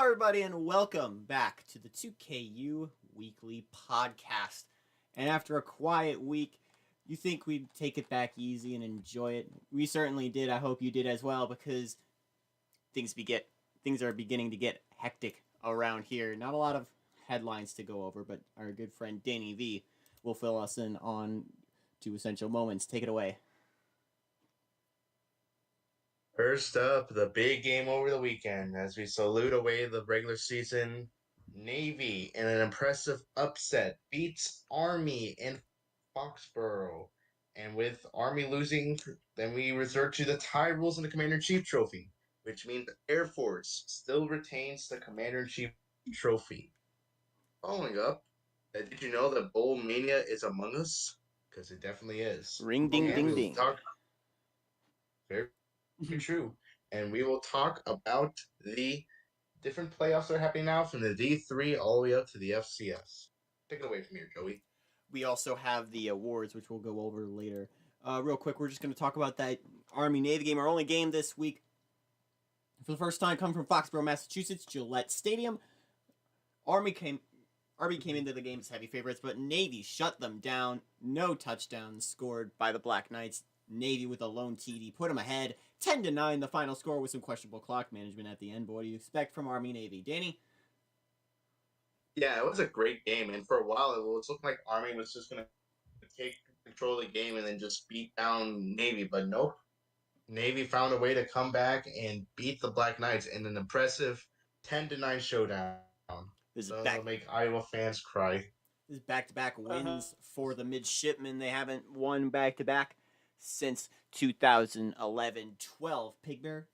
everybody, and welcome back to the 2KU Weekly Podcast. And after a quiet week, you think we'd take it back easy and enjoy it. We certainly did. I hope you did as well, because things are beginning to get hectic around here. Not a lot of headlines to go over, but our good friend Danny V will fill us in on two essential moments. Take it away. First up, the big game over the weekend as we salute away the regular season. Navy, in an impressive upset, beats Army in Foxborough. And with Army losing, then we resort to the tie rules in the Commander-in-Chief Trophy, which means the Air Force still retains the Commander-in-Chief Trophy. Following up, did you know that Bowl Mania is among us? Because it definitely is. Ring ding And ding we'll ding. talk very true. And we will talk about the different playoffs that are happening now from the D3 all the way up to the FCS. Take it away from here, Joey. We also have the awards, which we'll go over later. Real quick, we're just going to talk about that Army-Navy game, our only game this week. For the first time, coming from Foxborough, Massachusetts, Gillette Stadium. Army came into the game as heavy favorites, but Navy shut them down. No touchdowns scored by the Black Knights. Navy with a lone TD put them ahead, 10-9. The final score with some questionable clock management at the end. But what do you expect from Army-Navy, Danny? Yeah, it was a great game, and for a while it looked like Army was just going to take control of the game and then just beat down Navy, but nope. Navy found a way to come back and beat the Black Knights in an impressive 10-9 showdown. That'll make Iowa fans cry. This is back-to-back wins for the midshipmen. They haven't won back-to-back since 2011-12. Pigbear?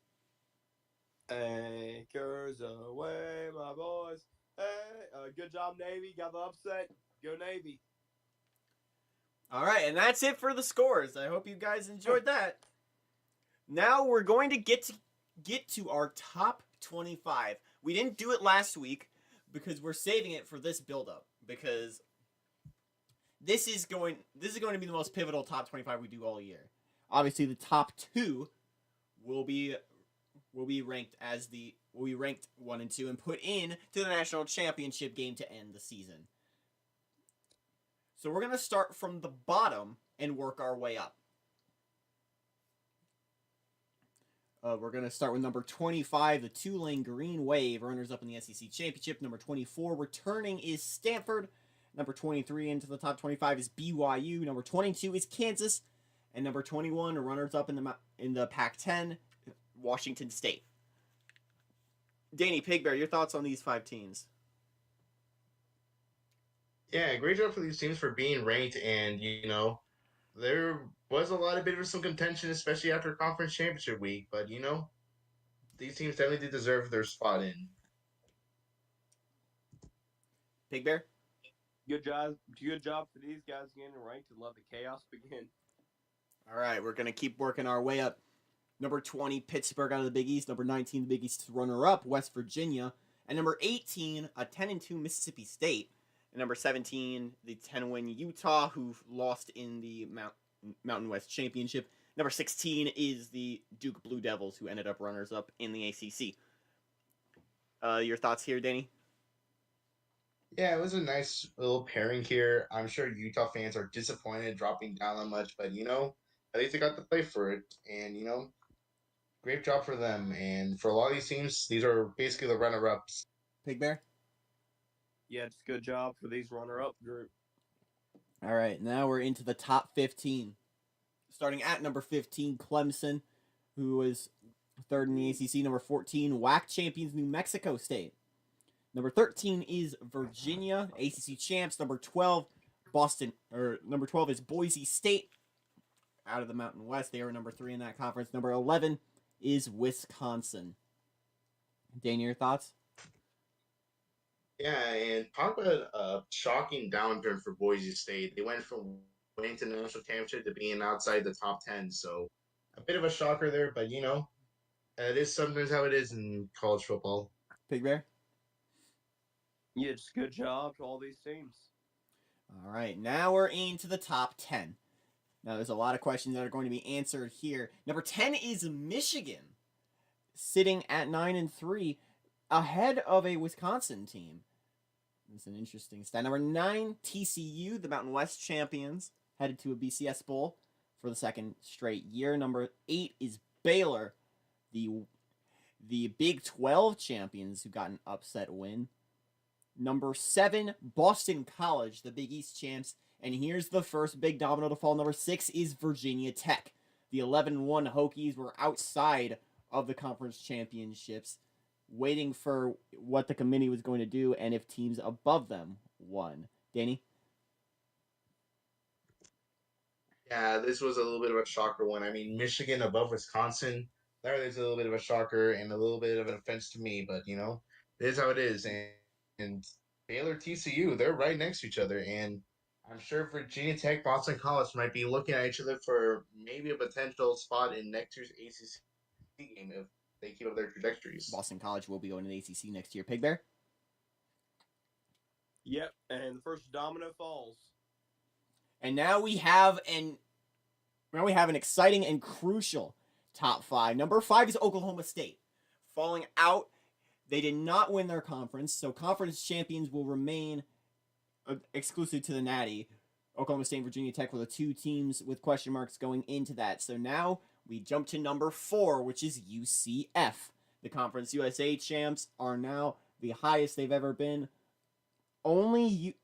Anchors away, my boys. Hey, good job, Navy. Got the upset. Go Navy. All right, and that's it for the scores. I hope you guys enjoyed that. Now we're going to get to our top 25. We didn't do it last week because we're saving it for this build-up, because this is going to be the most pivotal top 25 we do all year. Obviously, the top two will be ranked 1 and 2 and put in to the national championship game to end the season. So we're going to start from the bottom and work our way up. We're going to start with number 25, the Tulane Green Wave, runners-up in the SEC Championship. Number 24, returning, is Stanford. Number 23 into the top 25 is BYU. Number 22 is Kansas. And number 21, runners-up in the Pac-10, Washington State. Danny, Pigbear, your thoughts on these 5 teams? Yeah, great job for these teams for being ranked, and there was a lot of bit of some contention, especially after conference championship week. But these teams definitely deserve their spot in. Pigbear? Good job for these guys getting ranked, and let the chaos begin. All right, we're going to keep working our way up. Number 20, Pittsburgh out of the Big East. Number 19, the Big East runner-up, West Virginia. And number 18, a 10-2 Mississippi State. And number 17, the 10-win Utah, who lost in the Mountain West Championship. Number 16 is the Duke Blue Devils, who ended up runners-up in the ACC. Your thoughts here, Danny? Yeah, it was a nice little pairing here. I'm sure Utah fans are disappointed dropping down that much, but at least they got to play for it, and great job for them. And for a lot of these teams, these are basically the runner-ups. Pigbear? Yeah, it's a good job for these runner-up group. All right, now we're into the top 15. Starting at number 15, Clemson, who was third in the ACC. Number 14, WAC champions New Mexico State. Number 13 is Virginia, ACC champs. Number 12 is Boise State out of the Mountain West. They are number 3 in that conference. Number 11 is Wisconsin. Danny, your thoughts? Yeah, and talk about a shocking downturn for Boise State. They went from winning to the national championship to being outside the top 10. So a bit of a shocker there, but it is sometimes how it is in college football. Pigbear? Yeah, it's a good job to all these teams. All right, now we're into the top 10. Now, there's a lot of questions that are going to be answered here. Number 10 is Michigan, sitting at 9-3. ahead of a Wisconsin team. It's an interesting stat. Number 9, TCU, the Mountain West champions, headed to a BCS Bowl for the second straight year. Number 8 is Baylor, the Big 12 champions who got an upset win. Number 7, Boston College, the Big East champs. And here's the first big domino to fall. Number 6 is Virginia Tech. The 11-1 Hokies were outside of the conference championships, waiting for what the committee was going to do and if teams above them won. Danny? Yeah, this was a little bit of a shocker one. I mean, Michigan above Wisconsin, there is a little bit of a shocker and a little bit of an offense to me, but you know, it is how it is. And Baylor TCU, they're right next to each other, and I'm sure Virginia Tech, Boston College might be looking at each other for maybe a potential spot in next year's ACC game if they keep up their trajectories. Boston College will be going to the ACC next year. Pig Bear? Yep, and the first domino falls. And now we have an exciting and crucial top 5. Number 5 is Oklahoma State. Falling out, they did not win their conference, so conference champions will remain exclusive to the Natty. Oklahoma State and Virginia Tech were the 2 teams with question marks going into that. So now we jump to number 4, which is UCF. The Conference USA champs are now the highest they've ever been. Only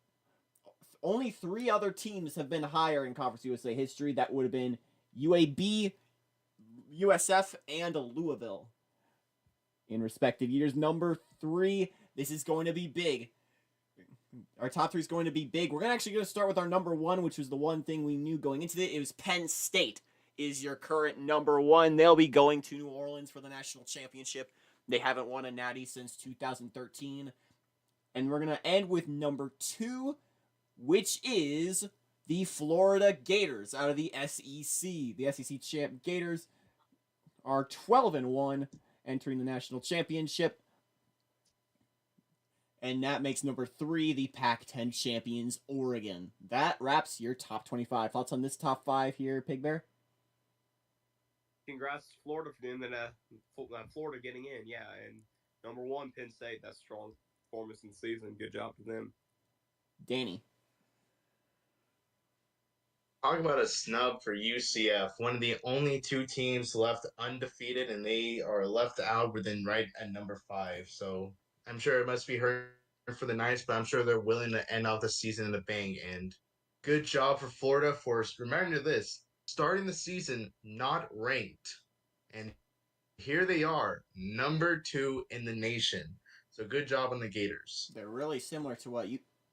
3 other teams have been higher in Conference USA history. That would have been UAB, USF, and Louisville in respective years. Number 3, this is going to be big. Our top 3 is going to be big. We're actually going to start with our number 1, which was the one thing we knew going into it. It was Penn State is your current number 1. They'll be going to New Orleans for the national championship. They haven't won a natty since 2013. And we're going to end with number 2, which is the Florida Gators out of the SEC. The SEC champ Gators are 12-1, entering the national championship. And that makes number 3 the Pac-10 champions, Oregon. That wraps your top 25. Thoughts on this top 5 here, Pig Bear? Congrats to Florida for doing that. Florida getting in, yeah. And number 1, Penn State. That's strong performance in the season. Good job to them. Danny. Talk about a snub for UCF. One of the only 2 teams left undefeated, and they are left out within right at number 5. So I'm sure it must be hurt for the Knights, but I'm sure they're willing to end off the season in a bang. And good job for Florida for remembering this, starting the season not ranked. And here they are, number 2 in the nation. So good job on the Gators. They're really similar to what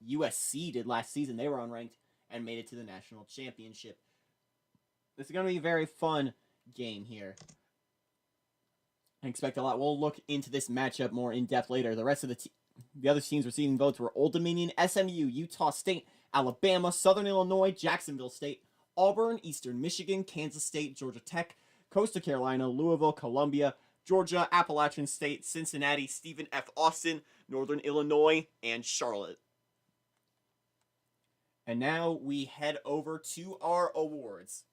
USC did last season. They were unranked and made it to the national championship. This is going to be a very fun game here. I expect a lot. We'll look into this matchup more in depth later. The rest of the other teams receiving votes were Old Dominion, SMU, Utah State, Alabama, Southern Illinois, Jacksonville State, Auburn, Eastern Michigan, Kansas State, Georgia Tech, Coastal Carolina, Louisville, Columbia, Georgia, Appalachian State, Cincinnati, Stephen F. Austin, Northern Illinois, and Charlotte. And now we head over to our awards.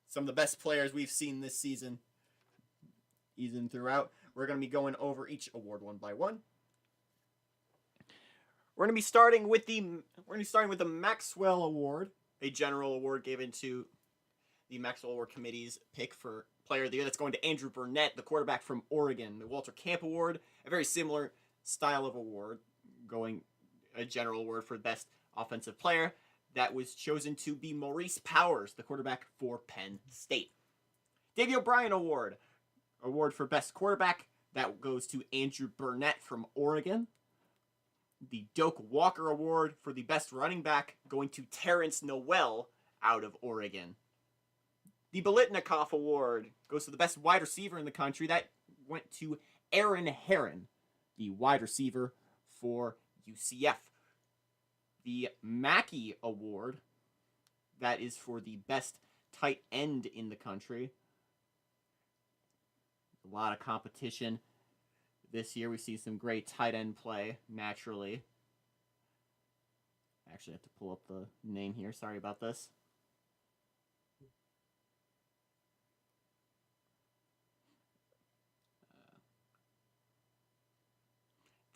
Some of the best players we've seen this season. Even throughout. We're going to be going over each award one by one. We're going to be starting with the Maxwell Award, a general award given to the Maxwell Award Committee's pick for Player of the Year. That's going to Andrew Burnett, the quarterback from Oregon. The Walter Camp Award, a very similar style of award, going a general award for best offensive player. That was chosen to be Maurice Powers, the quarterback for Penn State. Davey O'Brien Award for best quarterback. That goes to Andrew Burnett from Oregon. The Doak Walker Award for the best running back going to Terrence Noel out of Oregon. The Biletnikoff Award goes to the best wide receiver in the country. That went to Aaron Herron, the wide receiver for UCF. The Mackey Award, that is for the best tight end in the country. A lot of competition this year. We see some great tight end play, naturally. I actually have to pull up the name here. Sorry about this.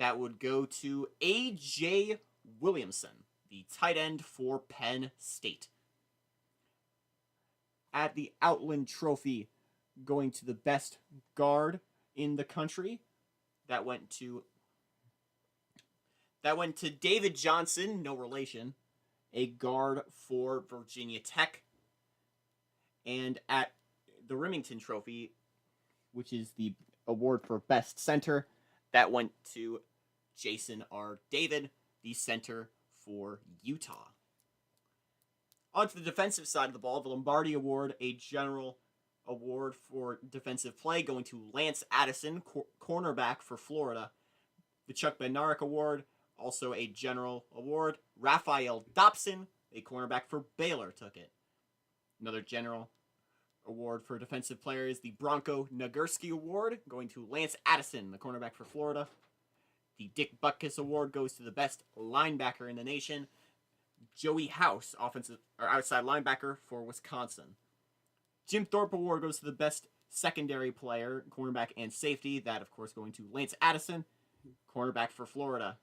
That would go to A.J. Williamson, the tight end for Penn State. At the Outland Trophy, going to the best guard in the country, that went to David Johnson, no relation, a guard for Virginia Tech. And at the Remington Trophy, which is the award for best center, that went to Jason R. David, the center for Utah. On to the defensive side of the ball, the Lombardi Award, a general award for defensive play, going to Lance Addison, cornerback for Florida. The Chuck Bednarik Award, also a general award. Raphael Dobson, a cornerback for Baylor, took it. Another general award for defensive player is the Bronco Nagurski Award, going to Lance Addison, the cornerback for Florida. The Dick Butkus Award goes to the best linebacker in the nation, Joey House, offensive or outside linebacker for Wisconsin. Jim Thorpe Award goes to the best secondary player, cornerback and safety. That, of course, going to Lance Addison, cornerback for Florida,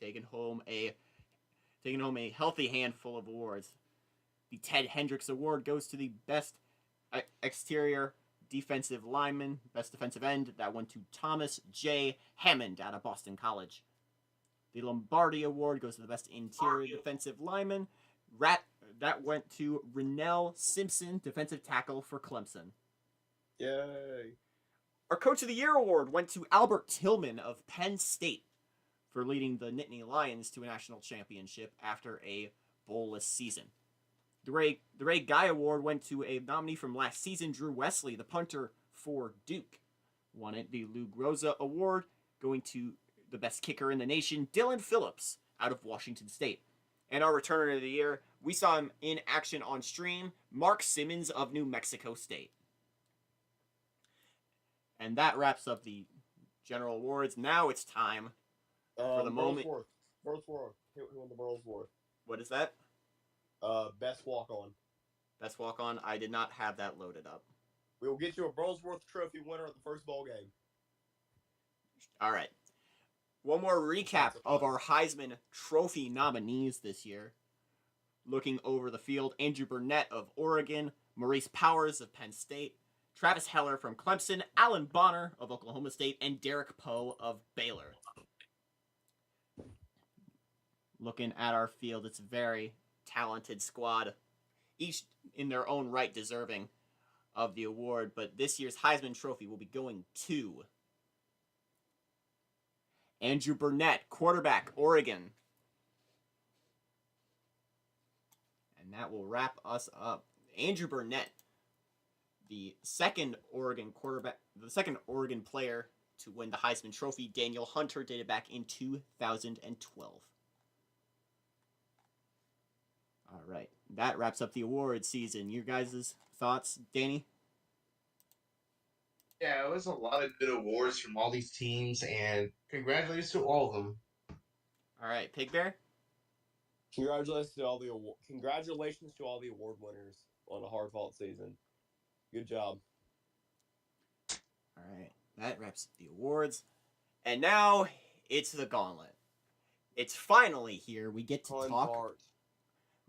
taking home a healthy handful of awards. The Ted Hendricks Award goes to the best exterior defensive lineman, best defensive end. That went to Thomas J. Hammond out of Boston College. The Lombardi Award goes to the best interior defensive lineman. That went to Rennell Simpson, defensive tackle for Clemson. Yay. Our Coach of the Year Award went to Albert Tillman of Penn State for leading the Nittany Lions to a national championship after a bowlless season. The Ray Guy Award went to a nominee from last season, Drew Wesley, the punter for Duke. Won it. The Lou Groza Award going to the best kicker in the nation, Dylan Phillips, out of Washington State. And our returner of the year, we saw him in action on stream, Mark Simmons of New Mexico State. And that wraps up the general awards. Now it's time for the moment. Burlsworth. Who won the Burlsworth? What is that? Best walk-on. Best walk-on. I did not have that loaded up. We will get you a Burlsworth Trophy winner at the first bowl game. All right. One more recap of our Heisman Trophy nominees this year. Looking over the field, Andrew Burnett of Oregon, Maurice Powers of Penn State, Travis Heller from Clemson, Alan Bonner of Oklahoma State, and Derek Poe of Baylor. Looking at our field, it's a very talented squad, each in their own right deserving of the award, but this year's Heisman Trophy will be going to Andrew Burnett, quarterback, Oregon. And that will wrap us up. Andrew Burnett, the second Oregon player to win the Heisman Trophy. Daniel Hunter did it back in 2012. All right, that wraps up the award season. Your guys' thoughts, Danny? Yeah, it was a lot of good awards from all these teams, and congratulations to all of them. All right, Pig Bear? Congratulations to all the award winners on a hard-fought season. Good job. All right, that wraps up the awards. And now it's the gauntlet. It's finally here. We get to talk.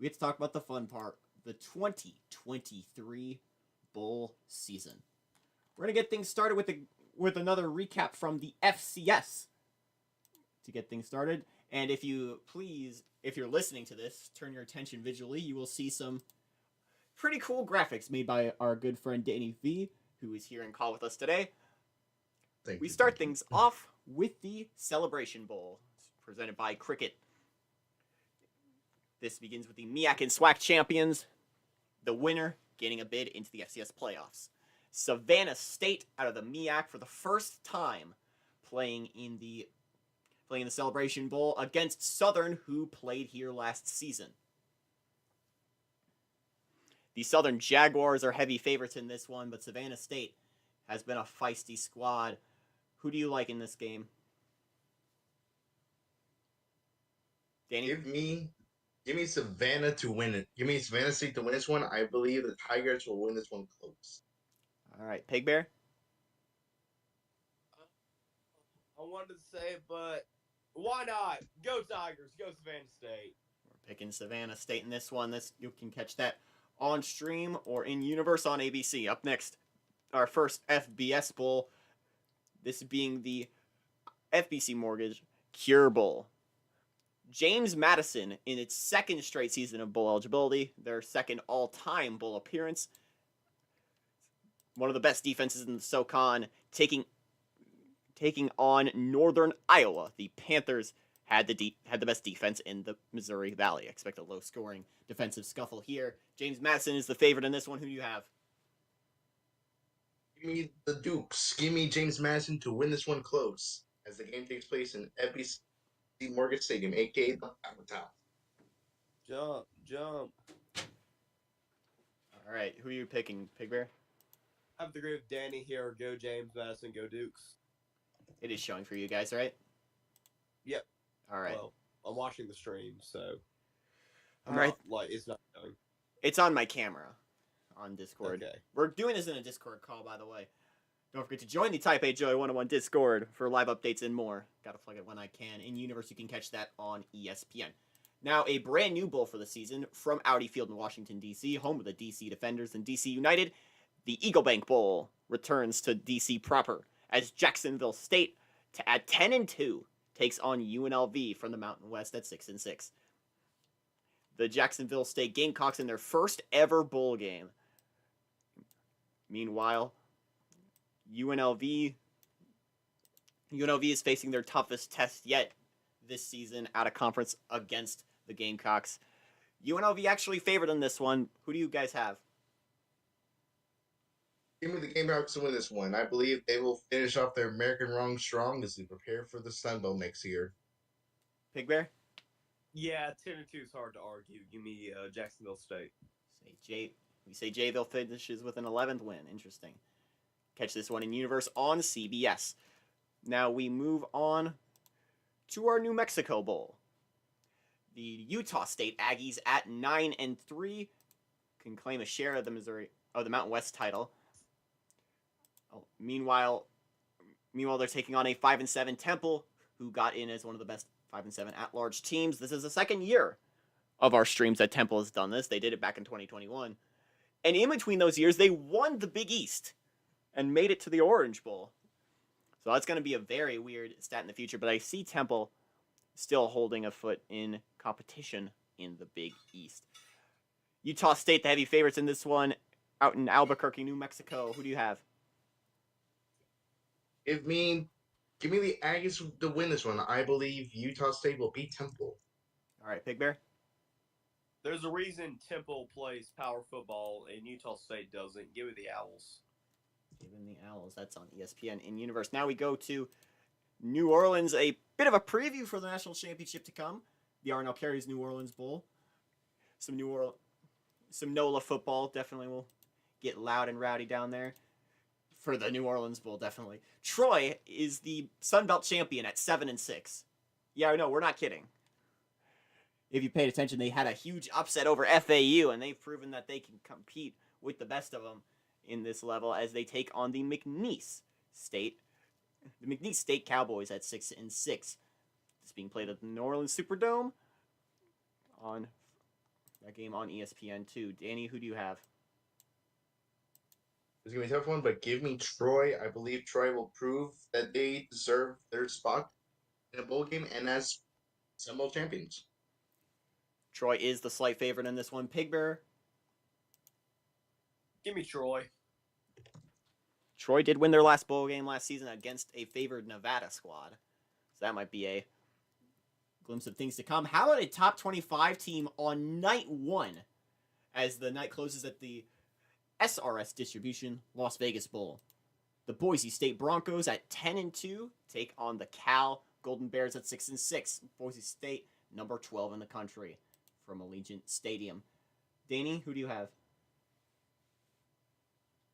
We get to talk about the fun part, the 2023 bowl season. We're going to get things started with another recap from the FCS to get things started. And if you're listening to this, turn your attention visually, you will see some pretty cool graphics made by our good friend Danny V, who is here in call with us today. We start things off with the Celebration Bowl, presented by Cricket. This begins with the MEAC and SWAC champions, the winner gaining a bid into the FCS playoffs. Savannah State out of the MEAC for the first time playing in the Celebration Bowl against Southern, who played here last season. The Southern Jaguars are heavy favorites in this one, but Savannah State has been a feisty squad. Who do you like in this game? Danny? Give me Savannah to win it. Give me Savannah State to win this one. I believe the Tigers will win this one close. All right, Pig Bear? I wanted to say it, but why not? Go Tigers. Go Savannah State. We're picking Savannah State in this one. You can catch that on stream or in universe on ABC. Up next, our first FBS Bowl. This being the FBC Mortgage Cure Bowl. James Madison, in its second straight season of bowl eligibility, their second all-time bowl appearance, one of the best defenses in the SoCon, taking on Northern Iowa. The Panthers had the best defense in the Missouri Valley. Expect a low-scoring defensive scuffle here. James Madison is the favorite in this one. Who do you have? Give me the Dukes. Give me James Madison to win this one close, as the game takes place in FBC Mortgage Stadium, aka the Power Town. Jump. All right, who are you picking, Pig Bear? I have to agree with Danny here. Go James Madison. Go Dukes. It is showing for you guys, right? Yep. All right. Well, I'm watching the stream, so. All right. It's not showing. It's on my camera on Discord. Okay. We're doing this in a Discord call, by the way. Don't forget to join the Type A Joy 101 Discord for live updates and more. Gotta plug it when I can. In universe, you can catch that on ESPN. Now, a brand new bowl for the season from Audi Field in Washington, D.C., home of the D.C. Defenders and D.C. United. The Eagle Bank Bowl returns to D.C. proper as Jacksonville State, to add 10-2, takes on UNLV from the Mountain West at 6-6. The Jacksonville State Gamecocks in their first ever bowl game. Meanwhile, UNLV is facing their toughest test yet this season out of conference against the Gamecocks. UNLV actually favored in this one. Who do you guys have? Give me the Gamecocks to win this one. I believe they will finish off their American Wrong strong as they prepare for the Sun Bowl next year. Pig Bear? Yeah, 10-2 is hard to argue. Give me Jacksonville State. We say Jayville finishes with an 11th win. Interesting. Catch this one in universe on CBS. Now we move on to our New Mexico Bowl. The Utah State Aggies at 9-3 can claim a share of the Mountain West title. Meanwhile, they're taking on a 5-7 Temple, who got in as one of the best 5-7 at-large teams. This is the second year of our streams that Temple has done this. They did it back in 2021. And in between those years, they won the Big East and made it to the Orange Bowl. So that's going to be a very weird stat in the future, but I see Temple still holding a foot in competition in the Big East. Utah State, the heavy favorites in this one, out in Albuquerque, New Mexico. Who do you have? Give me the Aggies to win this one. I believe Utah State will beat Temple. All right, Big Bear? There's a reason Temple plays power football and Utah State doesn't. Give it the Owls. Giving the Owls. That's on ESPN in universe. Now we go to New Orleans. A bit of a preview for the national championship to come. The Arnell Carries New Orleans Bowl. Some NOLA football definitely will get loud and rowdy down there. For the New Orleans Bowl, definitely. Troy is the Sun Belt champion at 7-6. Yeah, I know, we're not kidding. If you paid attention, they had a huge upset over FAU, and they've proven that they can compete with the best of them in this level as they take on the McNeese State Cowboys at 6-6. It's being played at the New Orleans Superdome. On that game on ESPN2. Danny, who do you have? It's going to be a tough one, but give me Troy. I believe Troy will prove that they deserve their spot in a bowl game and as Sun Bowl champions. Troy is the slight favorite in this one. Pig Bear? Give me Troy. Troy did win their last bowl game last season against a favored Nevada squad. So that might be a glimpse of things to come. How about a top 25 team on night one as the night closes at the SRS Distribution Las Vegas Bowl? The Boise State Broncos at 10-2 take on the Cal Golden Bears at 6-6. Boise State, number 12 in the country from Allegiant Stadium. Danny, who do you have?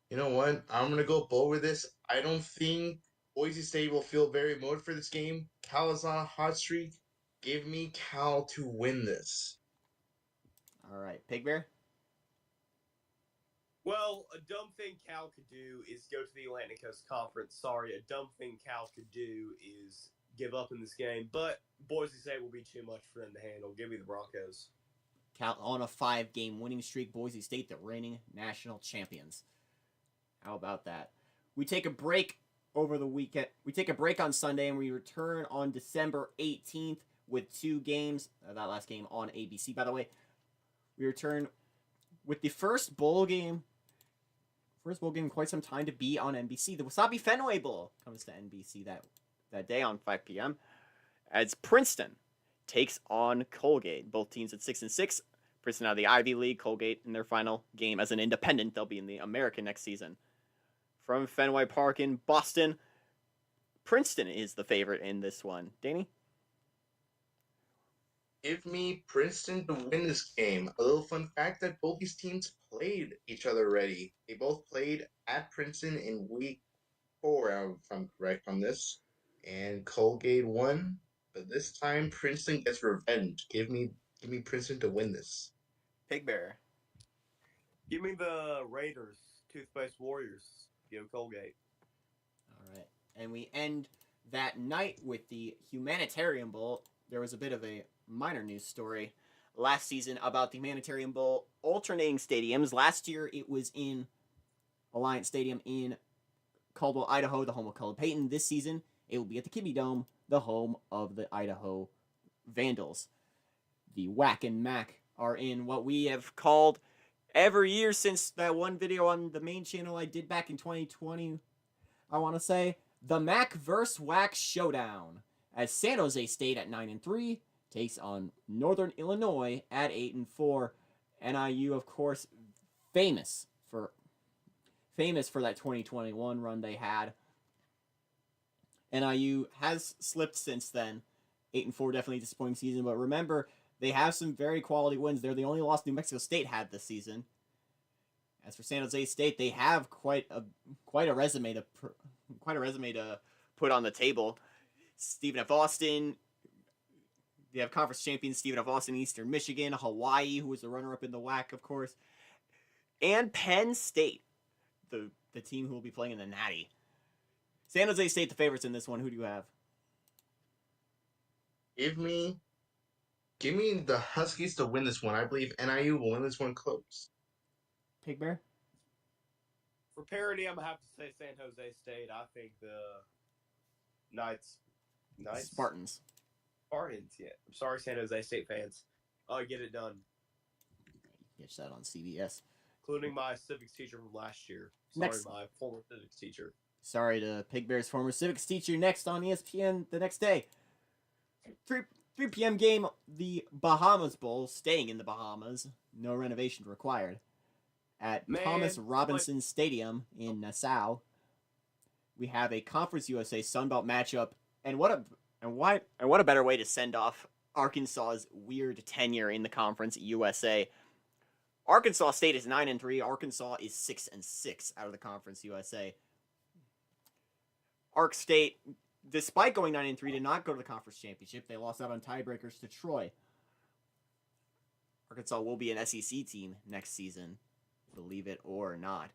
You know what? I'm going to go bold with this. I don't think Boise State will feel very motivated for this game. Cal is on a hot streak. Give me Cal to win this. All right. Pig Bear? Well, a dumb thing Cal could do is go to the Atlantic Coast Conference. Sorry, a dumb thing Cal could do is give up in this game. But Boise State will be too much for them to handle. Give me the Broncos. Cal on a 5-game winning streak. Boise State, the reigning national champions. How about that? We take a break over the weekend. We take a break on Sunday and we return on December 18th with 2 games. That last game on ABC, by the way. We return with the first bowl game in quite some time to be on NBC. The Wasabi Fenway Bowl comes to NBC that day on 5 p.m. as Princeton takes on Colgate. Both teams at 6-6. Princeton out of the Ivy League, Colgate in their final game as an independent. They'll be in the American next season. From Fenway Park in Boston, Princeton is the favorite in this one. Danny? Give me Princeton to win this game. A little fun fact that both these teams played each other already. They both played at Princeton in week 4, if I'm correct on this. And Colgate won, but this time Princeton gets revenge. Give me Princeton to win this. Pig Bear. Give me the Raiders, Toothpaste Warriors. Go Colgate. All right. And we end that night with the Humanitarian Bowl. There was a bit of a minor news story last season about the Humanitarian Bowl alternating stadiums. Last year it was in Alliance Stadium in Caldwell, Idaho, the home of Cullen Payton. This season it will be at the Kibbe Dome, the home of the Idaho Vandals. The Whack and Mac are in what we have called every year since that one video on the main channel I did back in 2020, I want to say, the Mac vs. Whack Showdown, as San Jose State at 9-3 takes on Northern Illinois at 8-4. NIU, of course, famous for that 2021 run they had. NIU has slipped since then. 8-4, definitely a disappointing season, but remember, they have some very quality wins. They're the only loss New Mexico State had this season. As for San Jose State, they have quite a resume to put on the table. Stephen F. Austin. They have conference champions Stephen F. Austin, Eastern Michigan, Hawaii, who was the runner-up in the WAC, of course, and Penn State, the team who will be playing in the Natty. San Jose State, the favorites in this one. Who do you have? Give me the Huskies to win this one. I believe NIU will win this one close. Pig Bear? For parity, I'm going to have to say San Jose State. I think the Knights. Spartans. Spartans, yeah. I'm sorry, San Jose State fans. Get it done. Catch that on CBS. Including my civics teacher from last year. Sorry, Next. my former civics teacher. Sorry to Pig Bear's former civics teacher. Next on ESPN the next day. 3 p.m. game, the Bahamas Bowl, staying in the Bahamas. No renovation required. At Thomas Robinson Stadium in Nassau. We have a Conference USA Sunbelt matchup. And what a better way to send off Arkansas's weird tenure in the Conference USA. Arkansas State is 9-3. Arkansas is 6-6 out of the Conference USA. Ark State, despite going 9-3, did not go to the conference championship. They lost out on tiebreakers to Troy. Arkansas will be an SEC team next season, believe it or not.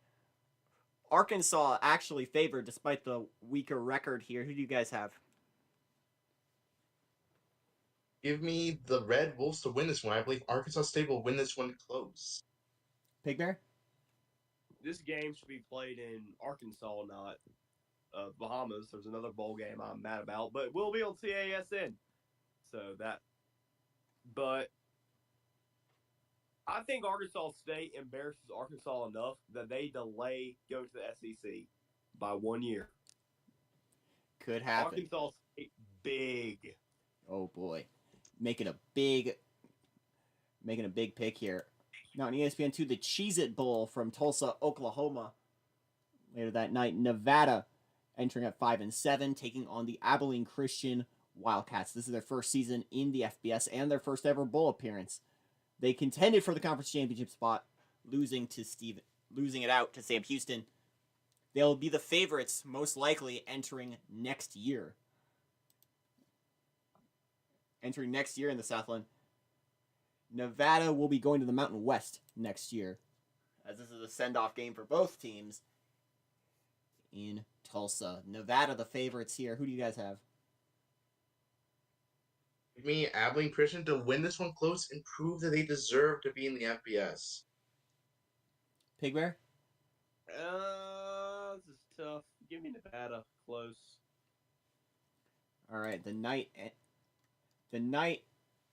Arkansas actually favored despite the weaker record here. Who do you guys have? Give me the Red Wolves to win this one. I believe Arkansas State will win this one close. Pig Bear? This game should be played in Arkansas, not Bahamas. There's another bowl game I'm mad about, but we'll be on CASN. But I think Arkansas State embarrasses Arkansas enough that they delay going to the SEC by 1 year. Could happen. Arkansas State, big. Oh boy. Making a big pick here. Now on ESPN2, the Cheez-It Bowl from Tulsa, Oklahoma. Later that night, Nevada entering at 5-7, taking on the Abilene Christian Wildcats. This is their first season in the FBS and their first ever bowl appearance. They contended for the conference championship spot, losing it out to Sam Houston. They'll be the favorites, most likely, entering next year. Entering next year in the Southland. Nevada will be going to the Mountain West next year. as this is a send-off game for both teams in Tulsa. Nevada, the favorites here. Who do you guys have? Give me Abilene Christian to win this one close and prove that they deserve to be in the FBS. Pig Bear? This is tough. Give me Nevada close. All right, the night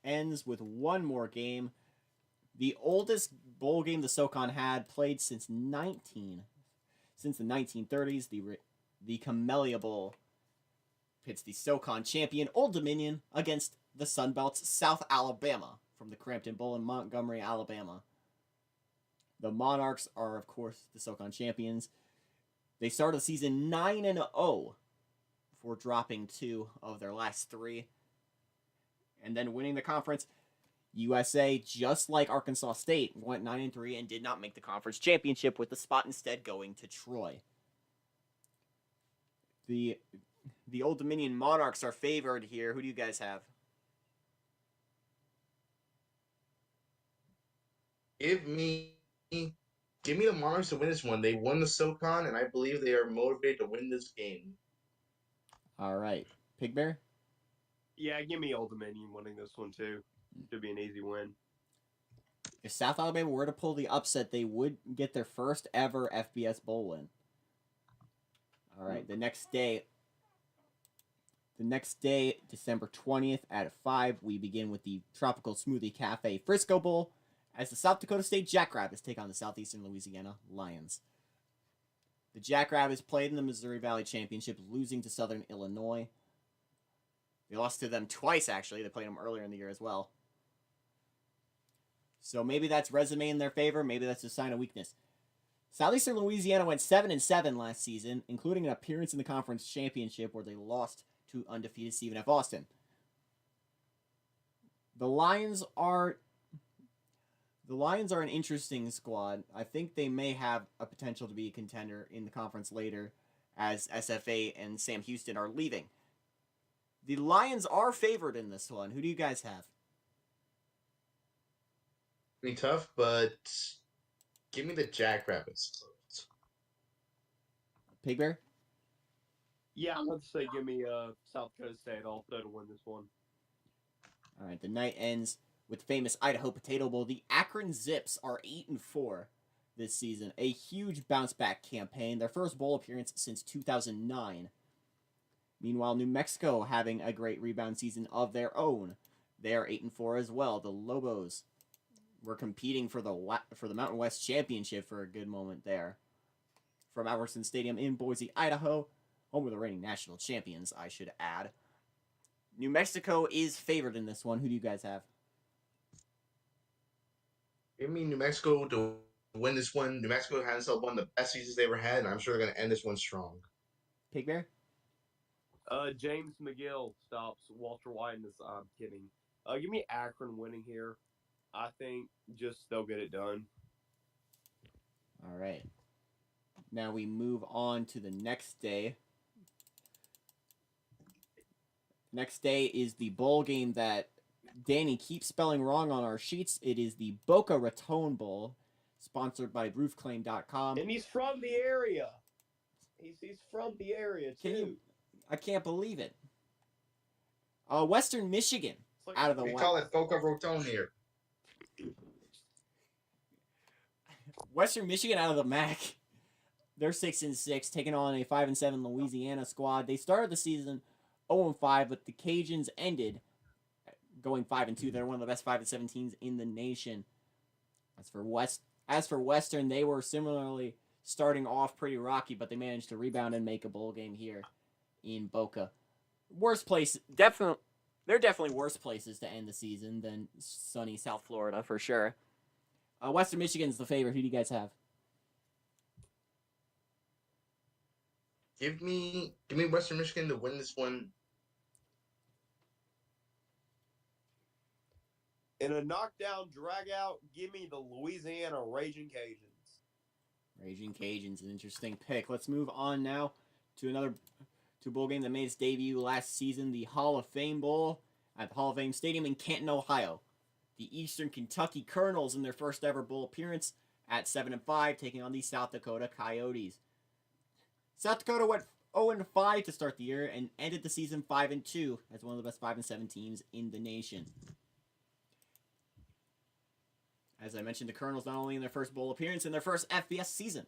ends with one more game. The oldest bowl game the SoCon had played since the 1930s. The Camellia Bowl pits the SoCon champion Old Dominion against the Sun Belt's South Alabama from the Crampton Bowl in Montgomery, Alabama. The Monarchs are, of course, the SoCon champions. They started the season 9-0 before dropping 2 of their last 3 and then winning the conference. USA, just like Arkansas State, went 9-3 and did not make the conference championship, with the spot instead going to Troy. The Old Dominion Monarchs are favored here. Who do you guys have? Give me the Monarchs to win this one. They won the SoCon, and I believe they are motivated to win this game. All right. Pig Bear? Yeah, give me Old Dominion winning this one too. Should be an easy win. If South Alabama were to pull the upset, they would get their first ever FBS bowl win. All right. The next day, December 20th at 5, we begin with the Tropical Smoothie Cafe Frisco Bowl as the South Dakota State Jackrabbits take on the Southeastern Louisiana Lions. The Jackrabbits played in the Missouri Valley Championship, losing to Southern Illinois. They lost to them twice, actually. They played them earlier in the year as well. So maybe that's resume in their favor. Maybe that's a sign of weakness. Southeastern Louisiana went 7-7 last season, including an appearance in the conference championship where they lost to undefeated Stephen F. Austin. The Lions are an interesting squad. I think they may have a potential to be a contender in the conference later, as SFA and Sam Houston are leaving. The Lions are favored in this one. Who do you guys have? Pretty tough, but give me the Jackrabbits. Pig Bear? Yeah, I'm going to say give me South Dakota State also to win this one. All right, the night ends with the famous Idaho Potato Bowl. The Akron Zips are 8-4 this season. A huge bounce-back campaign. Their first bowl appearance since 2009. Meanwhile, New Mexico having a great rebound season of their own. They are 8-4 as well. The Lobos were competing for the Mountain West Championship for a good moment there. From Albertson Stadium in Boise, Idaho, home of the reigning national champions, I should add. New Mexico is favored in this one. Who do you guys have? Give me New Mexico to win this one. New Mexico has one of the best seasons they ever had, and I'm sure they're going to end this one strong. Pig Bear? James McGill stops Walter White in this. I'm kidding. Give me Akron winning here. I think just they'll get it done. All right. Now we move on to the next day. Next day is the bowl game that Danny keeps spelling wrong on our sheets. It is the Boca Raton Bowl, sponsored by roofclaim.com. And he's from the area. He's from the area, too. I can't believe it. Western Michigan, Like, out of the We West. call it Boca Raton here. Western Michigan out of the MAC. They're 6-6, taking on a 5-7 Louisiana squad. They started the season 0-5, but the Cajuns ended going 5-2. They're one of the best 5-7 teams in the nation. As for Western, they were similarly starting off pretty rocky, but they managed to rebound and make a bowl game here in Boca. Worst place, definitely. They're definitely worse places to end the season than sunny South Florida for sure. Western Michigan's the favorite. Who do you guys have? Give me Western Michigan to win this one. In a knockdown, drag-out, give me the Louisiana Raging Cajuns. Raging Cajuns, an interesting pick. Let's move on now to a bowl game that made its debut last season, the Hall of Fame Bowl at the Hall of Fame Stadium in Canton, Ohio. The Eastern Kentucky Colonels, in their first ever bowl appearance, at 7-5, taking on the South Dakota Coyotes. South Dakota went 0-5 to start the year and ended the season 5-2 as one of the best 5-7 teams in the nation. As I mentioned, the Colonels not only in their first bowl appearance in their first FBS season,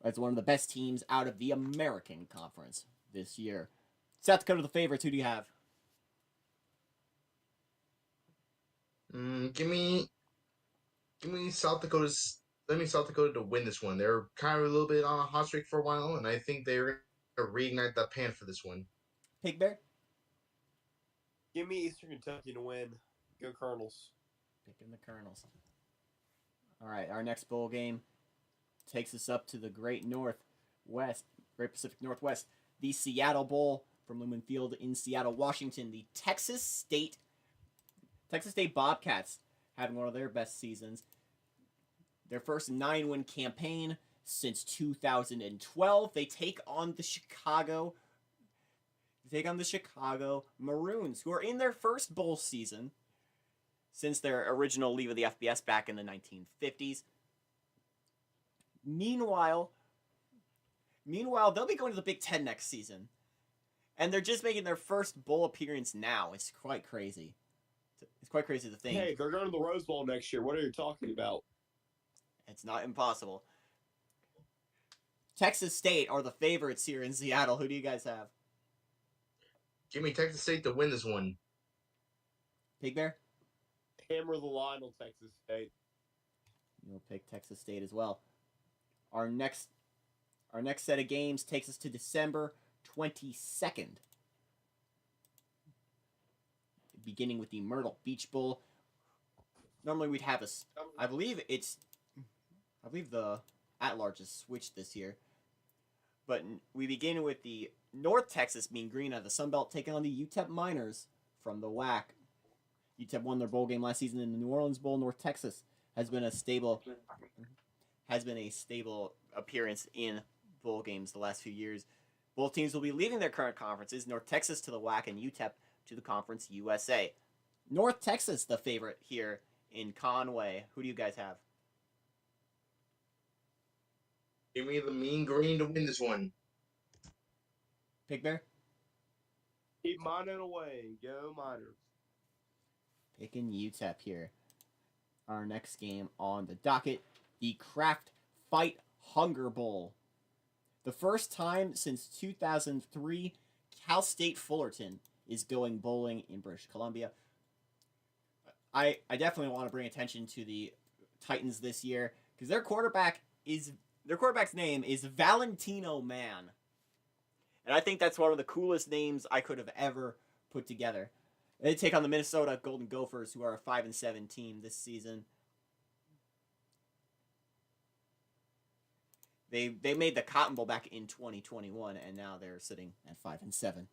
as one of the best teams out of the American Conference this year. South Dakota the favorites. Who do you have? Give me South Dakota's. Let me South Dakota to win this one. They're kind of a little bit on a hot streak for a while, and I think they're going to reignite that pan for this one. Pig Bear? Give me Eastern Kentucky to win. Go Colonels. Picking the Colonels. All right, our next bowl game takes us up to the Great Pacific Northwest. The Seattle Bowl from Lumen Field in Seattle, Washington. The Texas State Bobcats had one of their best seasons. Their first 9-win campaign since 2012. They take on the Chicago Maroons, who are in their first bowl season since their original leave of the FBS back in the 1950s. Meanwhile, they'll be going to the Big Ten next season. And they're just making their first bowl appearance now. It's quite crazy. It's quite crazy to think. Hey, they're going to the Rose Bowl next year. What are you talking about? It's not impossible. Texas State are the favorites here in Seattle. Who do you guys have? Give me Texas State to win this one. Pig Bear? Hammer the line on Texas State. You'll pick Texas State as well. Our next set of games takes us to December 22nd. Beginning with the Myrtle Beach Bowl. Normally we'd have I believe the at-large has switched this year. But we begin with the North Texas Mean Green out of the Sun Belt taking on the UTEP Miners from the WAC. UTEP won their bowl game last season in the New Orleans Bowl. North Texas has been a stable appearance in bowl games the last few years. Both teams will be leaving their current conferences, North Texas to the WAC and UTEP to the Conference USA. North Texas, the favorite here in Conway. Who do you guys have? Give me the Mean Green to win this one. Pig Bear? Keep mining away. Go Miners. Picking UTEP here. Our next game on the docket, the Kraft Fight Hunger Bowl. The first time since 2003, Cal State Fullerton is going bowling in British Columbia. I definitely want to bring attention to the Titans this year because their quarterback's name is Valentino Man. And I think that's one of the coolest names I could have ever put together. They take on the Minnesota Golden Gophers, who are a 5-7 team this season. They made the Cotton Bowl back in 2021, and now they're sitting at 5-7.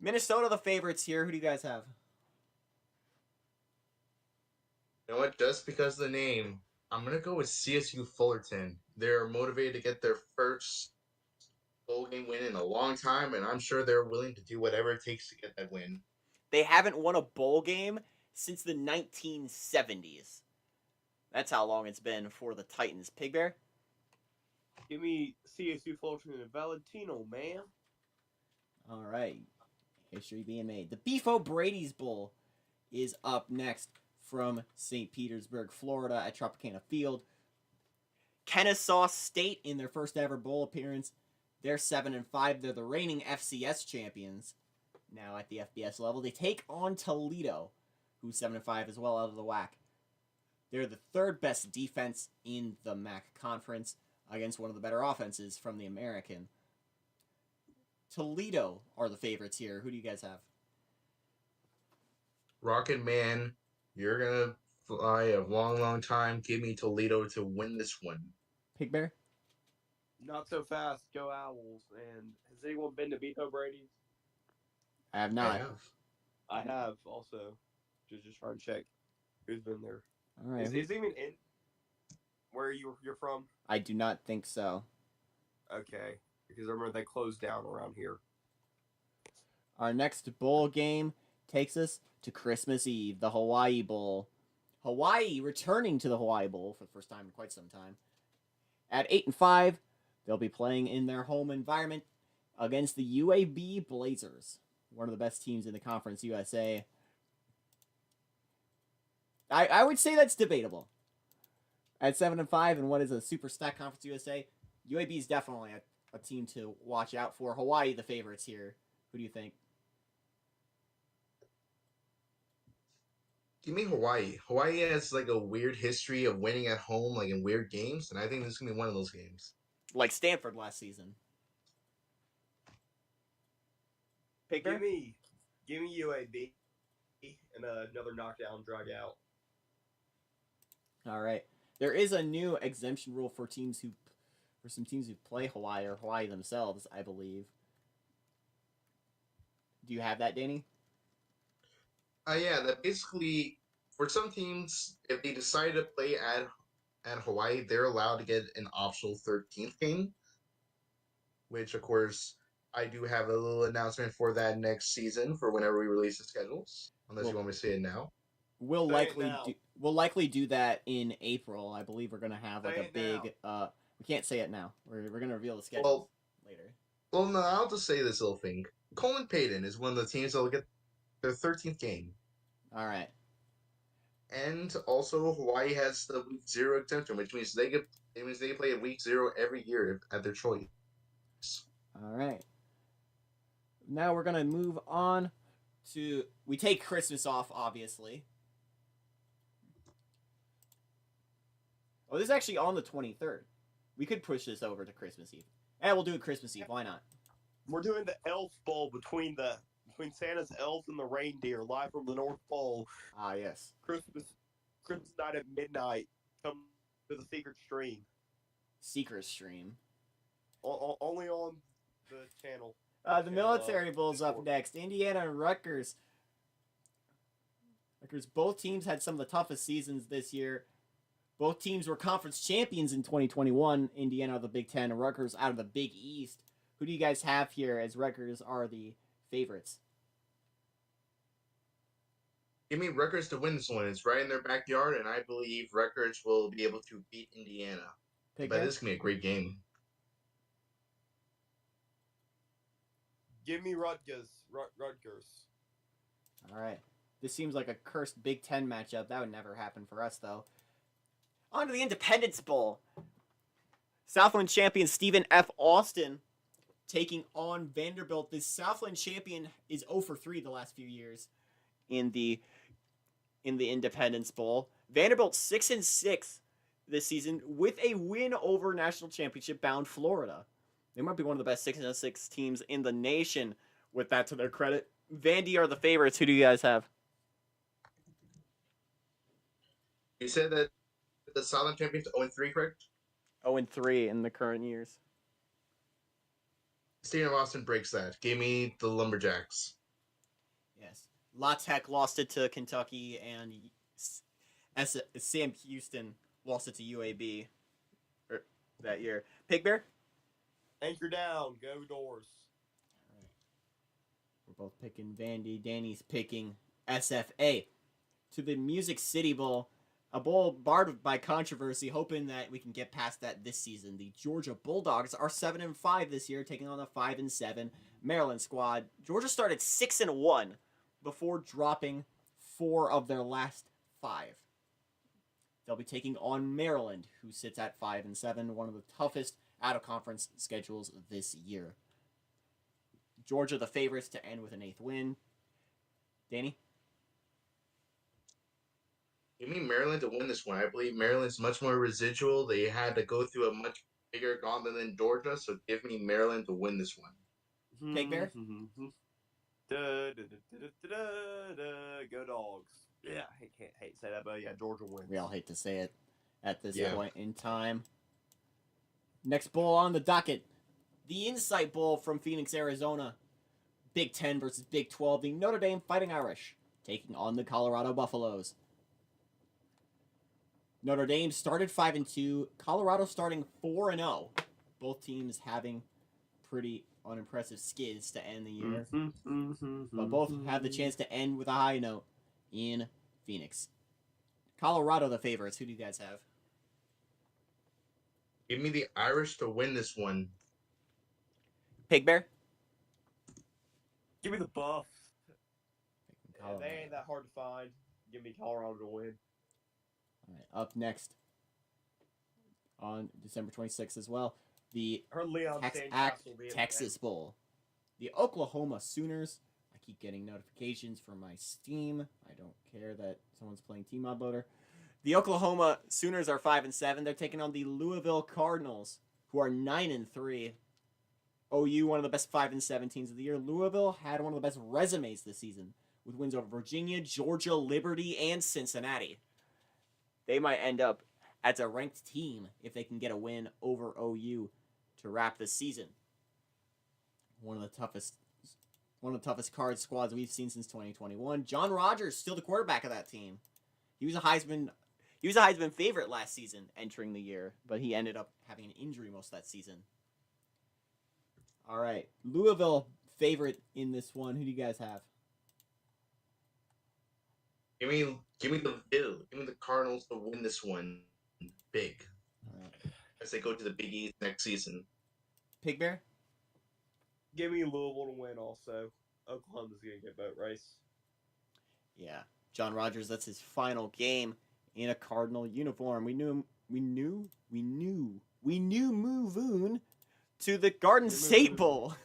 Minnesota, the favorites here. Who do you guys have? You know what? Just because of the name, I'm going to go with CSU Fullerton. They're motivated to get their first bowl game win in a long time, and I'm sure they're willing to do whatever it takes to get that win. They haven't won a bowl game since the 1970s. That's how long it's been for the Titans. Pig Bear? Give me CSU Fullerton and Valentino, man. All right. History being made. The Beef O'Brady's Bowl is up next from St. Petersburg, Florida at Tropicana Field. Kennesaw State in their first ever bowl appearance. They're 7-5. They're the reigning FCS champions now at the FBS level. They take on Toledo, who's 7-5 as well out of the WAC. They're the third best defense in the MAC conference against one of the better offenses from the American. Toledo are the favorites here. Who do you guys have? Rocket Man, you're going to fly a long, long time. Give me Toledo to win this one. Pig Bear? Not so fast. Go Owls. And has anyone been to Beef O'Brady's? I have not. I have also. Just trying to check who's been there. All right. Is even in where you're from? I do not think so. Okay. Because I remember they closed down around here. Our next bowl game takes us to Christmas Eve, the Hawaii Bowl. Hawaii returning to the Hawaii Bowl for the first time in quite some time. At 8-5, they'll be playing in their home environment against the UAB Blazers, one of the best teams in the Conference USA. I would say that's debatable. At 7-5, and what is a super stacked Conference USA, UAB is definitely a team to watch out for. Hawaii, the favorites here. Who do you think? Give me Hawaii. Hawaii has like a weird history of winning at home, like in weird games, and I think this is gonna be one of those games. Like Stanford last season. Pick Give me UAB and another knockdown drag out. All right. There is a new exemption rule for some teams who play Hawaii or Hawaii themselves, I believe. Do you have that, Danny? Yeah, that basically for some teams, if they decide to play at Hawaii, they're allowed to get an optional 13th game. Which of course I do have a little announcement for that next season for whenever we release the schedules. Unless you want me to say it now. We'll Say it now. likely do that in April. I believe we're gonna have like Say a it big we can't say it now. We're gonna reveal the schedule Well, later. Well, no, I'll just say this little thing. Colin Payton is one of the teams that will get their 13th game. All right. And also, Hawaii has the week 0 exemption, which means they play at week 0 every year at their choice. All right. Now we're gonna move on to we take Christmas off, obviously. Oh, this is actually on the 23rd. We could push this over to Christmas Eve. We'll do it Christmas Eve. Why not? We're doing the Elf Bowl between Santa's elves and the reindeer, live from the North Pole. Ah, yes. Christmas night at midnight. Come to the secret stream. Secret stream. Only on the channel. The Military Bowl's up next. Indiana and Rutgers. Both teams had some of the toughest seasons this year. Both teams were conference champions in 2021. Indiana out of the Big Ten and Rutgers out of the Big East. Who do you guys have here as Rutgers are the favorites? Give me Rutgers to win this one. It's right in their backyard, and I believe Rutgers will be able to beat Indiana. But this is going to be a great game. Give me Rutgers. Rutgers. All right. This seems like a cursed Big Ten matchup. That would never happen for us, though. On to the Independence Bowl. Southland champion Stephen F. Austin taking on Vanderbilt. This Southland champion is 0-3 the last few years in the Independence Bowl. Vanderbilt 6-6 this season with a win over national championship bound Florida. They might be one of the best 6-6 teams in the nation. With that to their credit, Vandy are the favorites. Who do you guys have? You said that the Southern champions 0-3, correct? 0-3 in the current years. Stephen F. Austin breaks that. Give me the Lumberjacks. Yes. La Tech lost it to Kentucky, and Sam Houston lost it to UAB that year. Pig Bear? Anchor down. Go Doors. All right. We're both picking Vandy. Danny's picking SFA. To the Music City Bowl. A bowl barred by controversy, hoping that we can get past that this season. The Georgia Bulldogs are 7-5 this year, taking on the 5-7 Maryland squad. Georgia started 6-1 before dropping 4 of their last 5. They'll be taking on Maryland, who sits at 5-7, one of the toughest out-of-conference schedules this year. Georgia the favorites to end with an 8th win. Danny? Give me Maryland to win this one. I believe Maryland's much more residual. They had to go through a much bigger gauntlet than Georgia, so give me Maryland to win this one. Pig Bear? Go Dogs. Yeah, I hate to say that, but yeah, Georgia wins. We all hate to say it at this point in time. Next bowl on the docket. The Insight Bowl from Phoenix, Arizona. Big 10 versus Big 12. The Notre Dame Fighting Irish taking on the Colorado Buffaloes. Notre Dame started 5-2. Colorado starting 4-0. Both teams having pretty unimpressive skids to end the year. But both have the chance to end with a high note in Phoenix. Colorado the favorites. Who do you guys have? Give me the Irish to win this one. Pig Bear? Give me the Buffs. Yeah, Colorado. they ain't that hard to find. Give me Colorado to win. All right, up next on December 26th as well, the Her Leon Texas Sandcastle will be in the Texas Bowl. The Oklahoma Sooners. I keep getting notifications from my Steam. I don't care that someone's playing Team Mod Loader. The Oklahoma Sooners are 5-7. They're taking on the Louisville Cardinals, who are 9-3. OU, one of the best 5-7 teams of the year. Louisville had one of the best resumes this season, with wins over Virginia, Georgia, Liberty, and Cincinnati. They might end up as a ranked team if they can get a win over OU to wrap the season. One of the toughest card squads we've seen since 2021. John Rogers still the quarterback of that team. He was a Heisman favorite last season entering the year, but he ended up having an injury most of that season. All right, Louisville favorite in this one. Who do you guys have? Give me the Cardinals to win this one big. All right. As they go to the Big East next season. Pig Bear? Give me Louisville to win also. Oklahoma's going to get boat race. Yeah, John Rogers. That's his final game in a Cardinal uniform. We knew move on to the Garden State Bowl.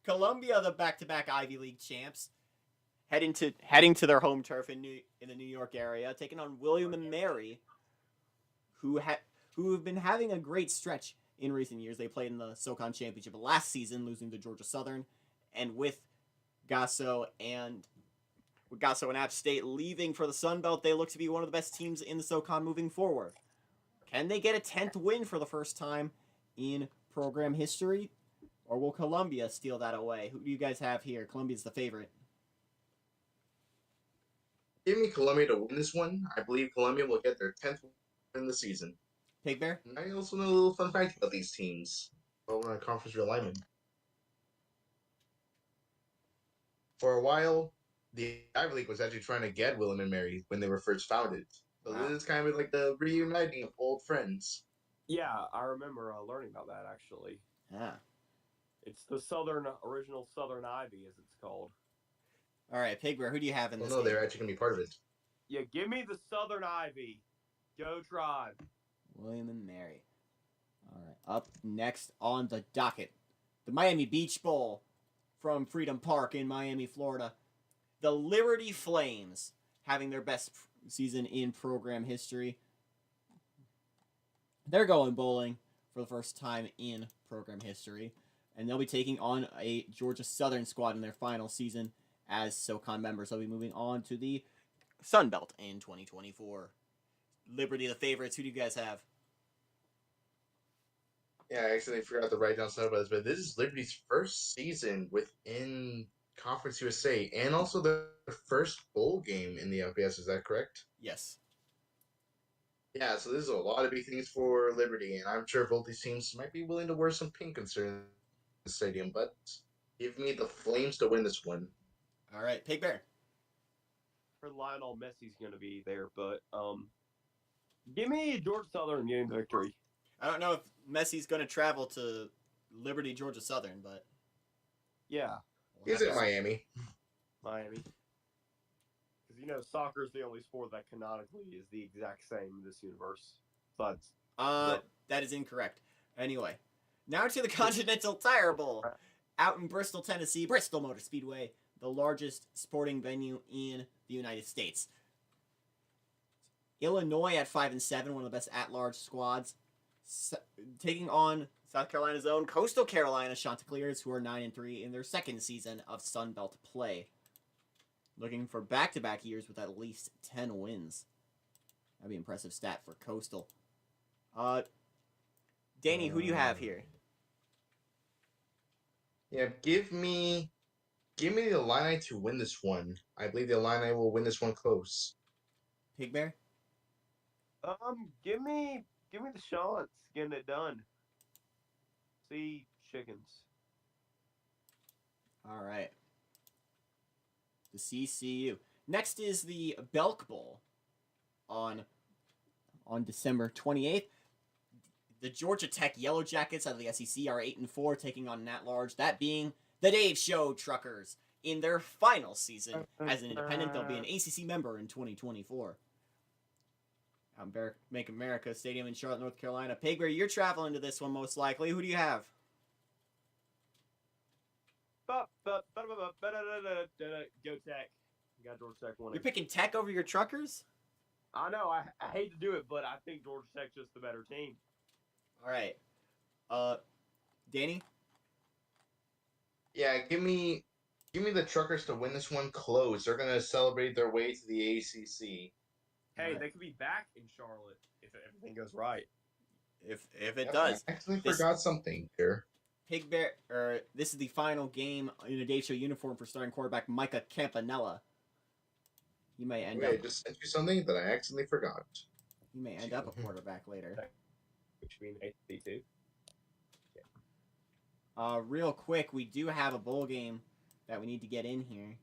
Columbia, the back-to-back Ivy League champs, heading to their home turf in the New York area, taking on William and Mary, who have been having a great stretch in recent years. They played in the SoCon Championship last season, losing to Georgia Southern, and with Gasso and App State leaving for the Sun Belt, they look to be one of the best teams in the SoCon moving forward. Can they get a 10th win for the first time in program history? Or will Columbia steal that away? Who do you guys have here? Columbia's the favorite. Give me Columbia to win this one. I believe Columbia will get their 10th win in the season. Pig Bear? And I also know a little fun fact about these teams. Conference realignment. For a while, the Ivy League was actually trying to get William and Mary when they were first founded. So Wow. this is kind of like the reuniting of old friends. Yeah, I remember learning about that actually. Ah. It's the original Southern Ivy, as it's called. All right, Pig Bear, who do you have in Well, this no, game? they're actually going to be part of it. Yeah, give me the Southern Ivy. Go Tribe. William and Mary. All right, up next on the docket, the Miami Beach Bowl from Freedom Park in Miami, Florida. The Liberty Flames having their best season in program history. They're going bowling for the first time in program history, and they'll be taking on a Georgia Southern squad in their final season as SoCon members. They'll be moving on to the Sun Belt in 2024. Liberty the favorites. Who do you guys have? Yeah, I actually forgot to write down some of this, but this is Liberty's first season within Conference USA and also their first bowl game in the FBS. Is that correct? Yes. Yeah, so this is a lot of big things for Liberty, and I'm sure both these teams might be willing to wear some pink concerning the stadium, but give me the Flames to win this one. All right, Pig Bear. For Lionel Messi's going to be there, but give me Georgia Southern getting the victory. I don't know if Messi's going to travel to Liberty, Georgia Southern, but Yeah, we'll Is have it to see. Miami? Miami. Because soccer is the only sport that canonically is the exact same in this universe. But That is incorrect. Anyway, now to the Continental Tire Bowl. Out in Bristol, Tennessee, Bristol Motor Speedway, the largest sporting venue in the United States. Illinois at 5-7, one of the best at-large squads, taking on South Carolina's own Coastal Carolina Chanticleers, who are 9-3 in their second season of Sun Belt play. Looking for back-to-back years with at least 10 wins. That'd be an impressive stat for Coastal. Danny, who do you have here? Yeah, give me the Illini to win this one. I believe the Illini will win this one close. Pig Bear? give me the Chants getting it done. See chickens. All right. The CCU. Next is the Belk Bowl. on December 28th. The Georgia Tech Yellow Jackets out of the SEC are 8-4, taking on an at-large. That being the Dave Show Truckers in their final season as an independent. They'll be an ACC member in 2024. Make America Stadium in Charlotte, North Carolina. Pigbear, you're traveling to this one most likely. Who do you have? Go Tech. Got Georgia Tech winning. You're picking Tech over your Truckers? I know. I hate to do it, but I think Georgia Tech's just the better team. All right. Danny? Yeah, give me the Truckers to win this one close. They're gonna celebrate their way to the ACC. Hey, they could be back in Charlotte if everything goes right. If it does. I actually forgot something here. Pigbear, this is the final game in a Dave Show uniform for starting quarterback Micah Campanella. He may end I up. just sent you something that I accidentally forgot. He may end up a quarterback later. Which means ACC. Real quick, we do have a bowl game that we need to get in here.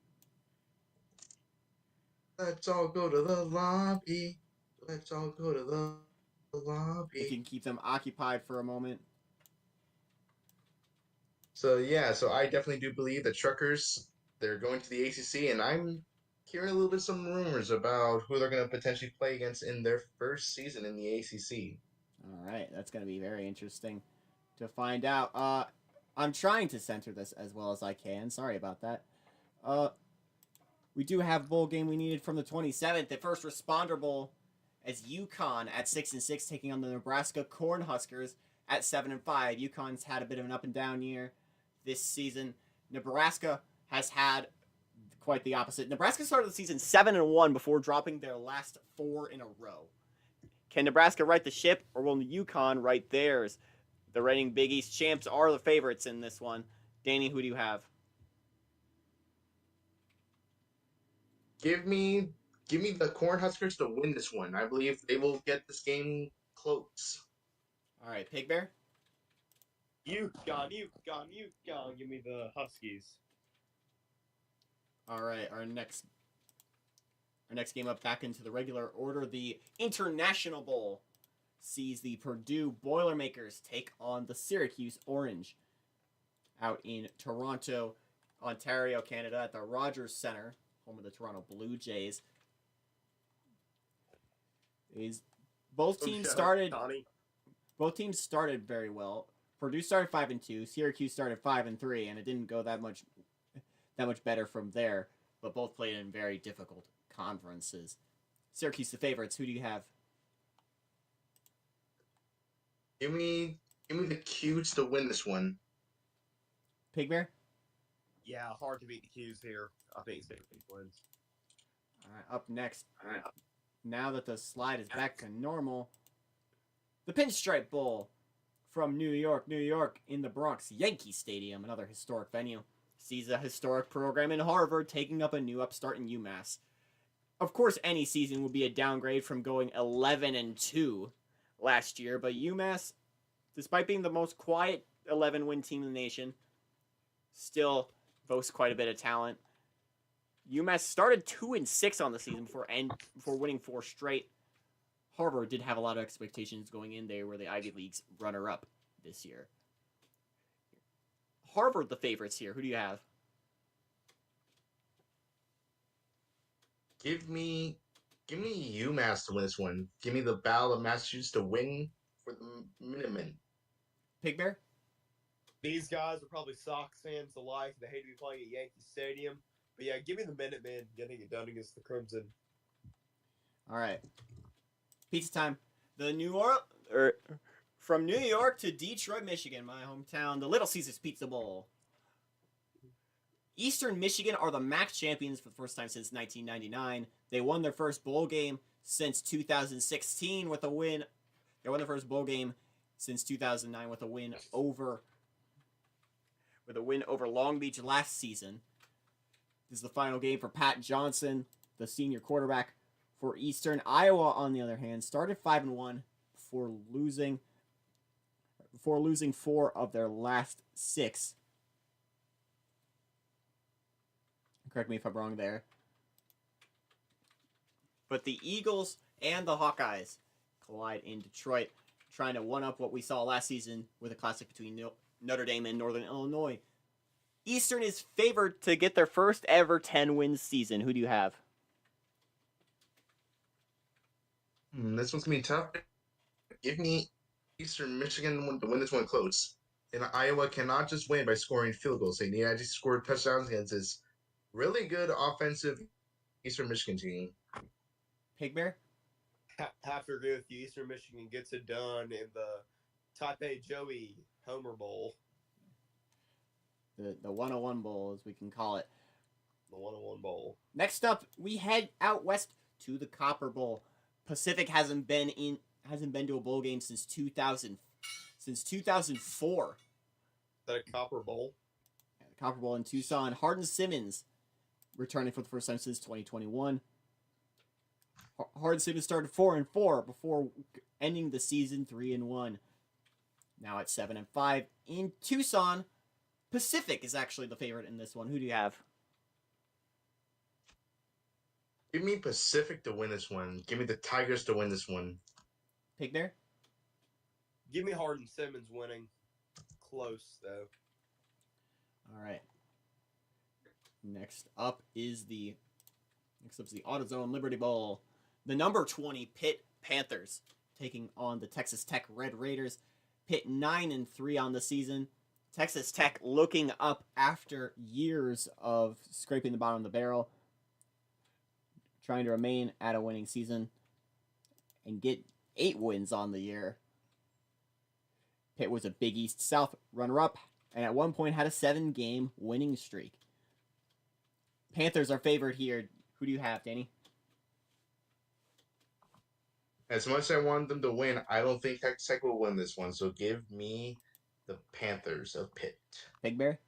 Let's all go to the lobby. Let's all go to the lobby. We can keep them occupied for a moment. So I definitely do believe the Truckers, they're going to the ACC, and I'm hearing a little bit some rumors about who they're going to potentially play against in their first season in the ACC. All right, that's going to be very interesting to find out. I'm trying to center this as well as I can. Sorry about that. We do have bowl game we needed from the 27th, the First Responder Bowl, as UConn at 6-6 taking on the Nebraska Cornhuskers at 7-5. UConn's had a bit of an up and down year this season. Nebraska has had quite the opposite. Nebraska started the season 7-1 before dropping their last 4 in a row. Can Nebraska right the ship, or will UConn right theirs? The reigning Big East champs are the favorites in this one. Danny, who do you have? Give me the Cornhuskers to win this one. I believe they will get this game close. All right, Pigbear? UConn. Give me the Huskies. All right, our next game up back into the regular order, the International Bowl sees the Purdue Boilermakers take on the Syracuse Orange out in Toronto, Ontario, Canada, at the Rogers Centre, home of the Toronto Blue Jays. Both teams started very well. Purdue started 5-2, Syracuse started 5-3, and it didn't go that much better from there, but both played in very difficult conferences. Syracuse the favorites. Who do you have? Give me the Cutes to win this one. Pigbear? Yeah, hard to beat the Qs here. I think Syracuse wins. All right, up next. Now that the slide is back to normal, the Pinstripe Bowl from New York, in the Bronx Yankee Stadium, another historic venue, sees a historic program in Harvard taking up a new upstart in UMass. Of course, any season would be a downgrade from going 11-2 last year, but UMass, despite being the most quiet 11-win team in the nation, still boasts quite a bit of talent. UMass started 2-6 on the season before winning 4 straight. Harvard did have a lot of expectations going in. They were the Ivy League's runner-up this year. Harvard, the favorites here. Who do you have? Give me UMass to win this one. Give me the Battle of Massachusetts to win for the Minutemen. Pigbear? These guys are probably Sox fans alike. They hate to be playing at Yankee Stadium. But yeah, give me the Minutemen getting it done against the Crimson. All right. Pizza time. From New York to Detroit, Michigan, my hometown, the Little Caesars Pizza Bowl. Eastern Michigan are the MAC champions for the first time since 1999. They won their first bowl game since 2016 with a win. They won their first bowl game since 2009 with a win over Long Beach last season. This is the final game for Pat Johnson, the senior quarterback for Eastern. Iowa, on the other hand, started 5-1 before losing 4 of their last 6. Correct me if I'm wrong there. But the Eagles and the Hawkeyes collide in Detroit, trying to one-up what we saw last season with a classic between Notre Dame and Northern Illinois. Eastern is favored to get their first ever 10-win season. Who do you have? This one's gonna be tough. Give me Eastern Michigan to win this one close. And Iowa cannot just win by scoring field goals. They need to actually score touchdowns against this really good offensive Eastern Michigan team. Pig Bear? Have to agree with you. Eastern Michigan gets it done in the Type A Joey Homer Bowl. The 101 Bowl, as we can call it. The 101 Bowl. Next up, we head out west to the Copper Bowl. Pacific hasn't been to a bowl game since 2004. Is that a Copper Bowl? The Copper Bowl in Tucson. Hardin Simmons returning for the first time since 2021. Hardin Simmons started 4-4 before ending the season 3-1. Now at 7-5 in Tucson. Pacific is actually the favorite in this one. Who do you have? Give me Pacific to win this one. Give me the Tigers to win this one. Pig Bear? Give me Hardin Simmons winning. Close, though. All right. Next up is the AutoZone Liberty Bowl. The number 20 Pitt Panthers taking on the Texas Tech Red Raiders. Pitt 9-3 on the season. Texas Tech looking up after years of scraping the bottom of the barrel, trying to remain at a winning season and get 8 wins on the year. Pitt was a Big East South runner-up and at one point had a 7-game winning streak. Panthers are favored here. Who do you have, Danny? As much as I want them to win, I don't think Texas Tech will win this one. So give me the Panthers of Pitt. Big Bear?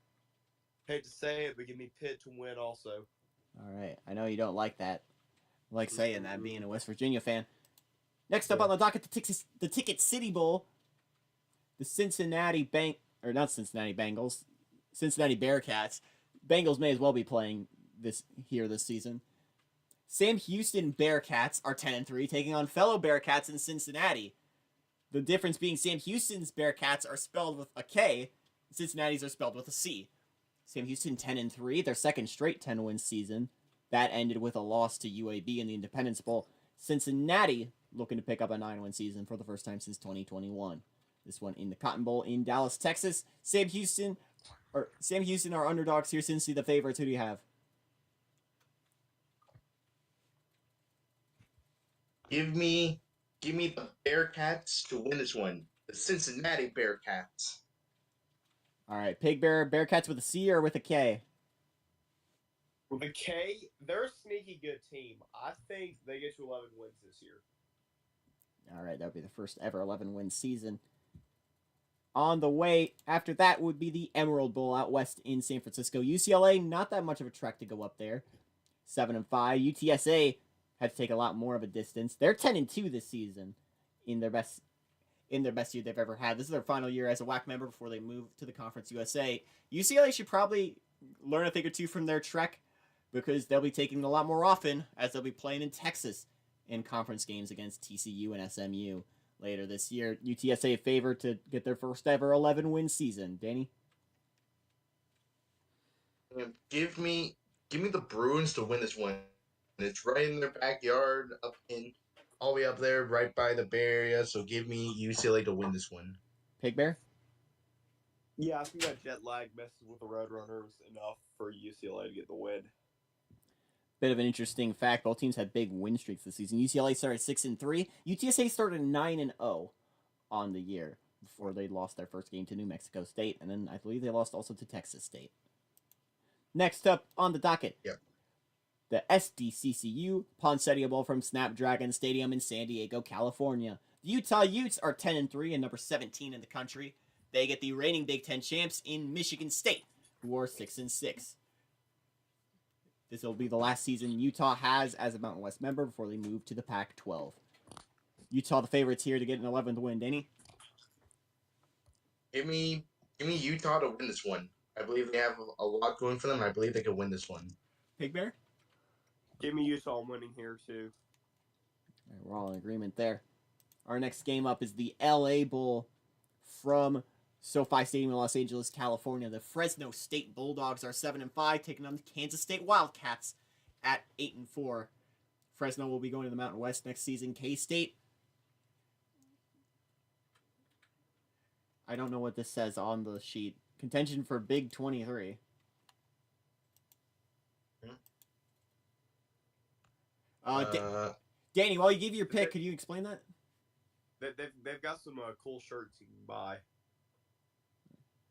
Hate to say it, but give me Pitt to win also. All right. I know you don't like that. I like saying that, being a West Virginia fan. Next up on the docket, the Ticket City Bowl. The Cincinnati Bengals. Cincinnati Bearcats. Bengals may as well be playing this season. Sam Houston Bearcats are 10-3, taking on fellow Bearcats in Cincinnati. The difference being Sam Houston's Bearcats are spelled with a K, Cincinnati's are spelled with a C. Sam Houston 10-3, their second straight 10-win season. That ended with a loss to UAB in the Independence Bowl. Cincinnati looking to pick up a 9-win season for the first time since 2021. This one in the Cotton Bowl in Dallas, Texas. Sam Houston are underdogs here. Cincy the favorites. Who do you have? Give me the Bearcats to win this one. The Cincinnati Bearcats. All right, Pig Bear, Bearcats with a C or with a K? With a K, they're a sneaky good team. I think they get to 11 wins this year. All right, that would be the first ever 11-win season. On the way after that would be the Emerald Bowl out west in San Francisco. UCLA, not that much of a trek to go up there. 7-5. UTSA had to take a lot more of a distance. They're 10-2 this season in their best year they've ever had. This is their final year as a WAC member before they move to the Conference USA. UCLA should probably learn a thing or two from their trek because they'll be taking a lot more often as they'll be playing in Texas in conference games against TCU and SMU later this year. UTSA favored to get their first ever 11-win season. Danny? Give me the Bruins to win this one. It's right in their backyard, all the way up there, right by the Bay Area. So give me UCLA to win this one. Pig Bear? Yeah, I think that jet lag messes with the Roadrunners enough for UCLA to get the win. Bit of an interesting fact. Both teams had big win streaks this season. UCLA started 6-3. UTSA started 9-0 on the year before they lost their first game to New Mexico State, and then I believe they lost also to Texas State. Next up on the docket, the SDCCU Poncetia Bowl from Snapdragon Stadium in San Diego, California. The Utah Utes are 10-3 and number 17 in the country. They get the reigning Big Ten champs in Michigan State, who are 6-6. This will be the last season Utah has as a Mountain West member before they move to the Pac-12. Utah the favorites here to get an 11th win. Danny? Give me Utah to win this one. I believe they have a lot going for them. I believe they can win this one. Pig Bear? Give me Utah winning here, too. right, we're all in agreement there. Our next game up is the LA Bowl from SoFi Stadium in Los Angeles, California. The Fresno State Bulldogs are 7-5, taking on the Kansas State Wildcats at 8-4. Fresno will be going to the Mountain West next season. K-State, I don't know what this says on the sheet. Contention for Big 23. Danny, while you give your pick, could you explain that? They've got some cool shirts you can buy.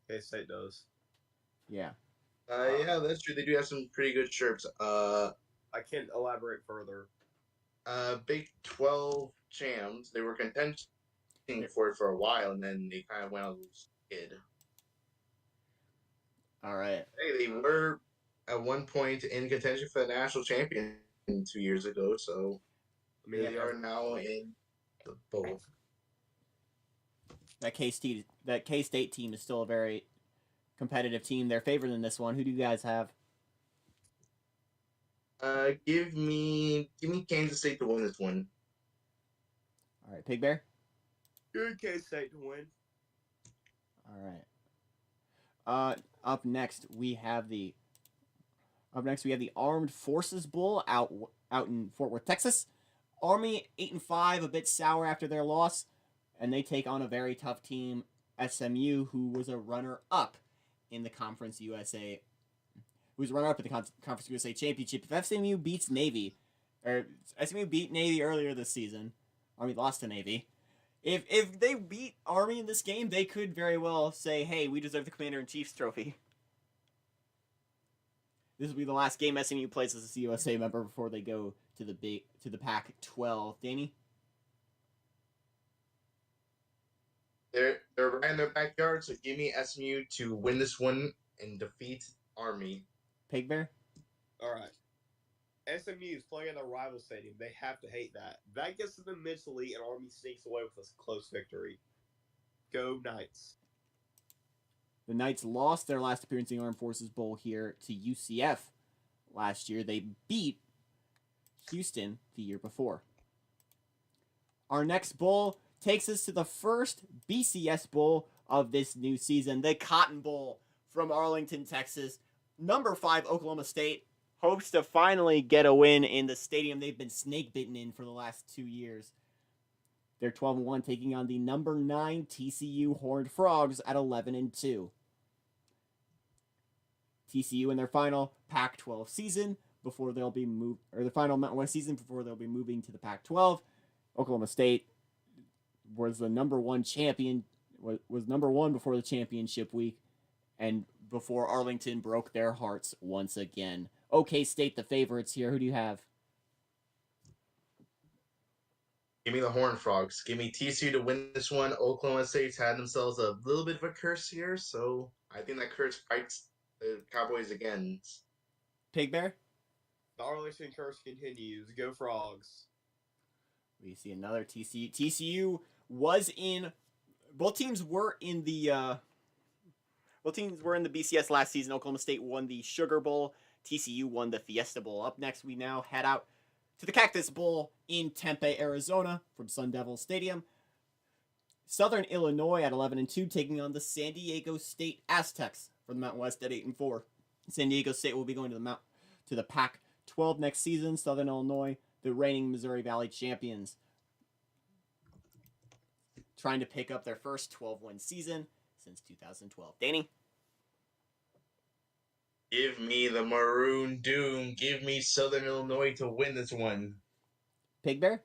K-State does. Yeah. Yeah, that's true. They do have some pretty good shirts. I can't elaborate further. Big 12 champs. They were contending for it for a while, and then they kind of went on this skid. All right. Hey, they were at one point in contention for the national champion 2 years ago, so I mean, they are now in the bowl. That K-State team is still a very competitive team. They're favored in this one. Who do you guys have? Give me Kansas State to win this one. All right, Pig Bear. good K-State to win. All right. Up next we have the Armed Forces Bowl out in Fort Worth, Texas. Army 8-5, a bit sour after their loss, and they take on a very tough team, SMU, who was a runner-up in the Conference USA. Who was a runner-up in the Conference USA Championship. If SMU beats Navy, or SMU beat Navy earlier this season, Army lost to Navy. If they beat Army in this game, they could very well say, "Hey, we deserve the Commander-in-Chief's trophy." This will be the last game SMU plays as a CUSA member before they go to the Pac-12. Danny? They're right in their backyard, so give me SMU to win this one and defeat Army. Pig Bear? All right. SMU is playing in a rival stadium. They have to hate that. That gets to them mentally, and Army sneaks away with a close victory. Go Knights. The Knights lost their last appearance in the Armed Forces Bowl here to UCF last year. They beat Houston the year before. Our next bowl takes us to the first BCS Bowl of this new season, the Cotton Bowl from Arlington, Texas. Number 5, Oklahoma State, hopes to finally get a win in the stadium they've been snake-bitten in for the last 2 years. They're 12-1, taking on the number 9 TCU Horned Frogs at 11-2. TCU in their final Pac-12 season before they'll be the final Mountain West season before they'll be moving to the Pac-12. Oklahoma State was the number 1 champion, was number 1 before the championship week, and before Arlington broke their hearts once again. OK State, the favorites here. Who do you have? Give me the Horned Frogs. Give me TCU to win this one. Oklahoma State's had themselves a little bit of a curse here, so I think that curse fights the Cowboys again. Pig Bear? The Arlington curse continues. Go Frogs. We see another TCU. TCU was in. Both teams were in the BCS last season. Oklahoma State won the Sugar Bowl. TCU won the Fiesta Bowl. Up next, we now head out to the Cactus Bowl in Tempe, Arizona, from Sun Devil Stadium. Southern Illinois at 11-2, taking on the San Diego State Aztecs from the Mountain West at 8-4. San Diego State will be going to the Pac-12 next season. Southern Illinois, the reigning Missouri Valley champions, trying to pick up their first 12-win season since 2012. Danny? Give me the Maroon Doom. Give me Southern Illinois to win this one. Pig Bear?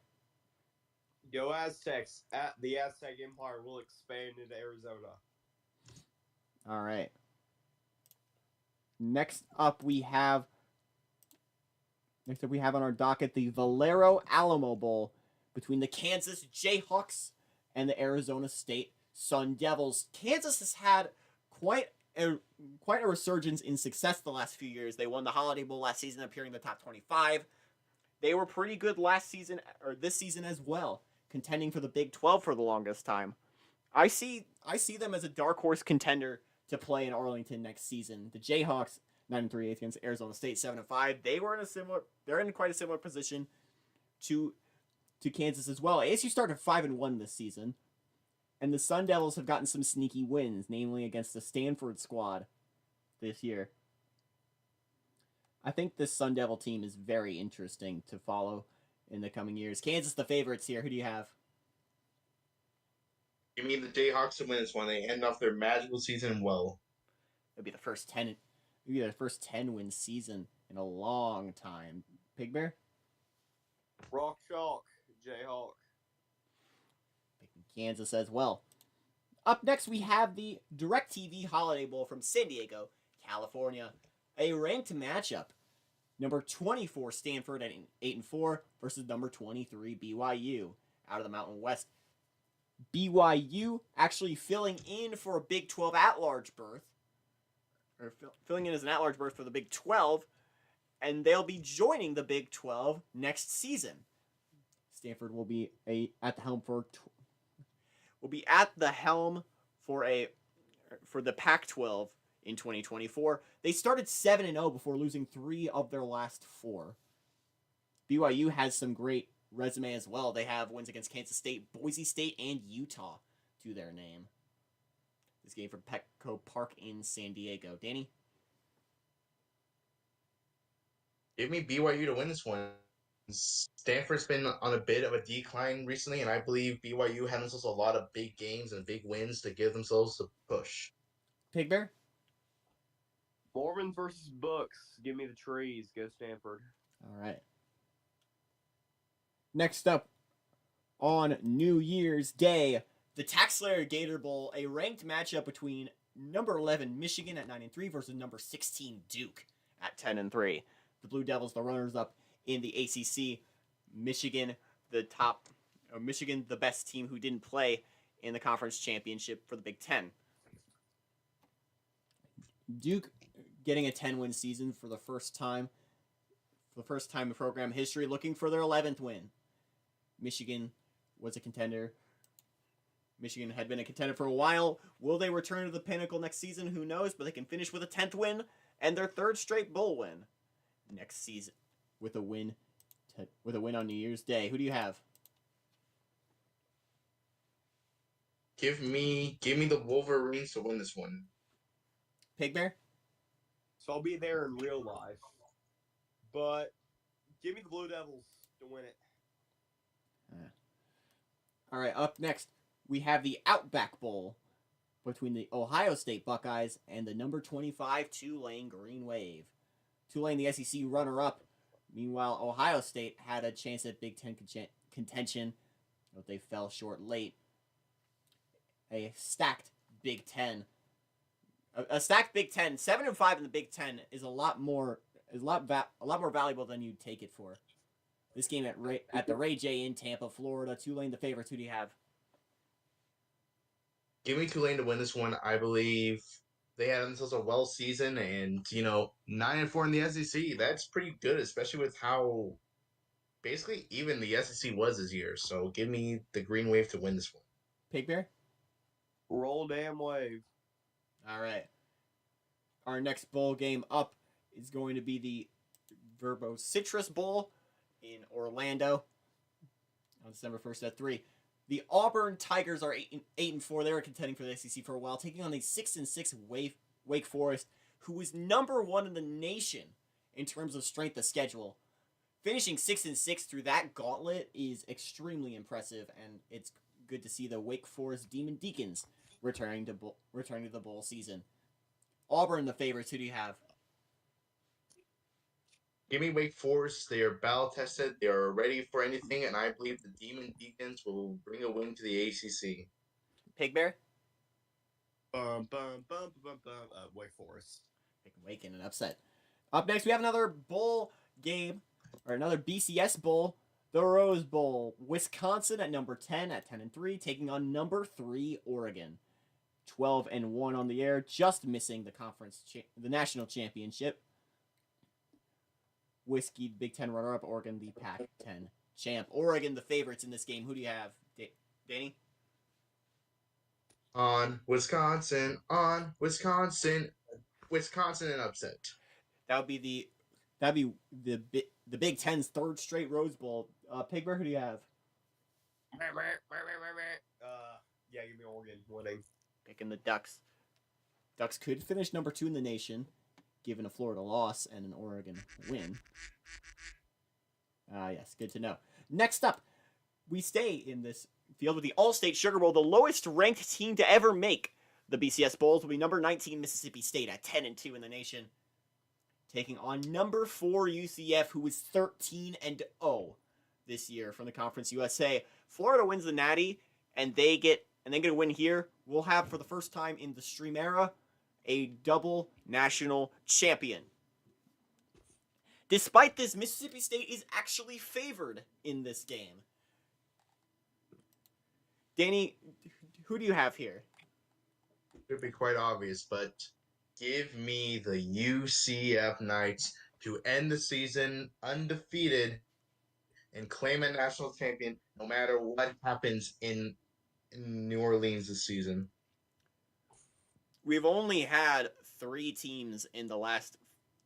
Go Aztecs. The Aztec Empire will expand into Arizona. All right. Next up we have on our docket the Valero Alamo Bowl between the Kansas Jayhawks and the Arizona State Sun Devils. Kansas has had quite a resurgence in success the last few years. They won the Holiday Bowl last season, appearing in the top 25. They were pretty good last season, or this season as well, contending for the Big 12 for the longest time. I see them as a dark horse contender to play in Arlington next season. The Jayhawks 9-3 against Arizona State 7-5. They're in quite a similar position to to Kansas as well. ASU started 5-1 this season, and the Sun Devils have gotten some sneaky wins, namely against the Stanford squad this year. I think this Sun Devil team is very interesting to follow in the coming years. Kansas, the favorites here. Who do you have? Give me the Jayhawks to win this one. They end off their magical season well. It'll be the first 10. It'll be their first 10-win season in a long time. Pig Bear? Rock Chalk, Jayhawk. Picking Kansas as well. Up next, we have the DirecTV Holiday Bowl from San Diego, California. A ranked matchup. Number 24 Stanford at 8-4 versus number 23 BYU out of the Mountain West. BYU actually filling in for a Big 12 at-large berth, or filling in as an at-large berth for the Big 12, and they'll be joining the Big 12 next season. Stanford will be at the helm for the Pac-12 in 2024. They started 7-0 before losing 3 of their last 4. BYU has some great resume as well. They have wins against Kansas State, Boise State, and Utah to their name. This game from Petco Park in San Diego. Danny? Give me BYU to win this one. Stanford's been on a bit of a decline recently, and I believe BYU has themselves a lot of big games and big wins to give themselves a push. Pig Bear? Mormons versus Bucks. Give me the trees. Go Stanford. All right. Next up, on New Year's Day, the TaxSlayer Gator Bowl, a ranked matchup between number 11 Michigan at 9-3 versus number 16 Duke at 10-3. The Blue Devils, the runners-up in the ACC. Michigan, the best team who didn't play in the conference championship for the Big Ten. Duke getting a 10-win season for the first time in program history, looking for their 11th win. Michigan was a contender. Michigan had been a contender for a while. Will they return to the pinnacle next season? Who knows? But they can finish with a 10th win and their 3rd straight bowl win next season with a win on New Year's Day. Who do you have? Give me the Wolverines to win this one. Pig Bear? So I'll be there in real life. But give me the Blue Devils to win it. All right, up next, we have the Outback Bowl between the Ohio State Buckeyes and the number 25 Tulane Green Wave. Tulane, the SEC runner-up. Meanwhile, Ohio State had a chance at Big Ten contention, but they fell short late. A stacked Big Ten. A stacked Big Ten. 7-5 in the Big Ten is a lot more valuable than you'd take it for. This game at the Ray J in Tampa, Florida. Tulane, the favorites. Who do you have? Give me Tulane to win this one. I believe they had themselves a well season, and 9-4 in the SEC. That's pretty good, especially with how basically even the SEC was this year. So give me the Green Wave to win this one. Pig Bear? Roll damn wave. All right. Our next bowl game up is going to be the Verbo Citrus Bowl in Orlando on December 1st at 3. The Auburn Tigers are 8-4. They were contending for the SEC for a while, taking on the 6-6 Wake Forest, who is number 1 in the nation in terms of strength of schedule. Finishing 6-6 through that gauntlet is extremely impressive, and it's good to see the Wake Forest Demon Deacons returning to the bowl season. Auburn, the favorites. Who do you have? Give me Wake Forest. They are battle tested. They are ready for anything, and I believe the Demon Deacons will bring a win to the ACC. Pig Bear? Wake Forest. Wake in an upset. Up next, we have another bowl game, or another BCS bowl, the Rose Bowl. Wisconsin at number 10 at 10-3, taking on number 3 Oregon. 12-1 on the air, just missing the national championship. Whiskey, Big Ten runner-up. Oregon, the Pac-10 champ. Oregon, the favorites in this game. Who do you have, Danny? On Wisconsin, Wisconsin an upset. That'd be the Big Ten's 3rd straight Rose Bowl. Pig Bear, who do you have? Yeah, give me Oregon winning. Picking the Ducks. Ducks could finish number 2 in the nation, given a Florida loss and an Oregon win. Yes, good to know. Next up, we stay in this field with the All-State Sugar Bowl. The lowest ranked team to ever make the BCS Bowls will be number 19 Mississippi State at 10-2 in the nation, taking on number 4 UCF, who is 13-0 this year from the Conference USA. Florida wins the Natty, and they get a win here. We'll have, for the first time in the Stream era, a double national champion. Despite this, Mississippi State is actually favored in this game. Danny, who do you have here? Should be quite obvious, but give me the UCF Knights to end the season undefeated and claim a national champion no matter what happens in New Orleans this season. We've only had 3 teams in the last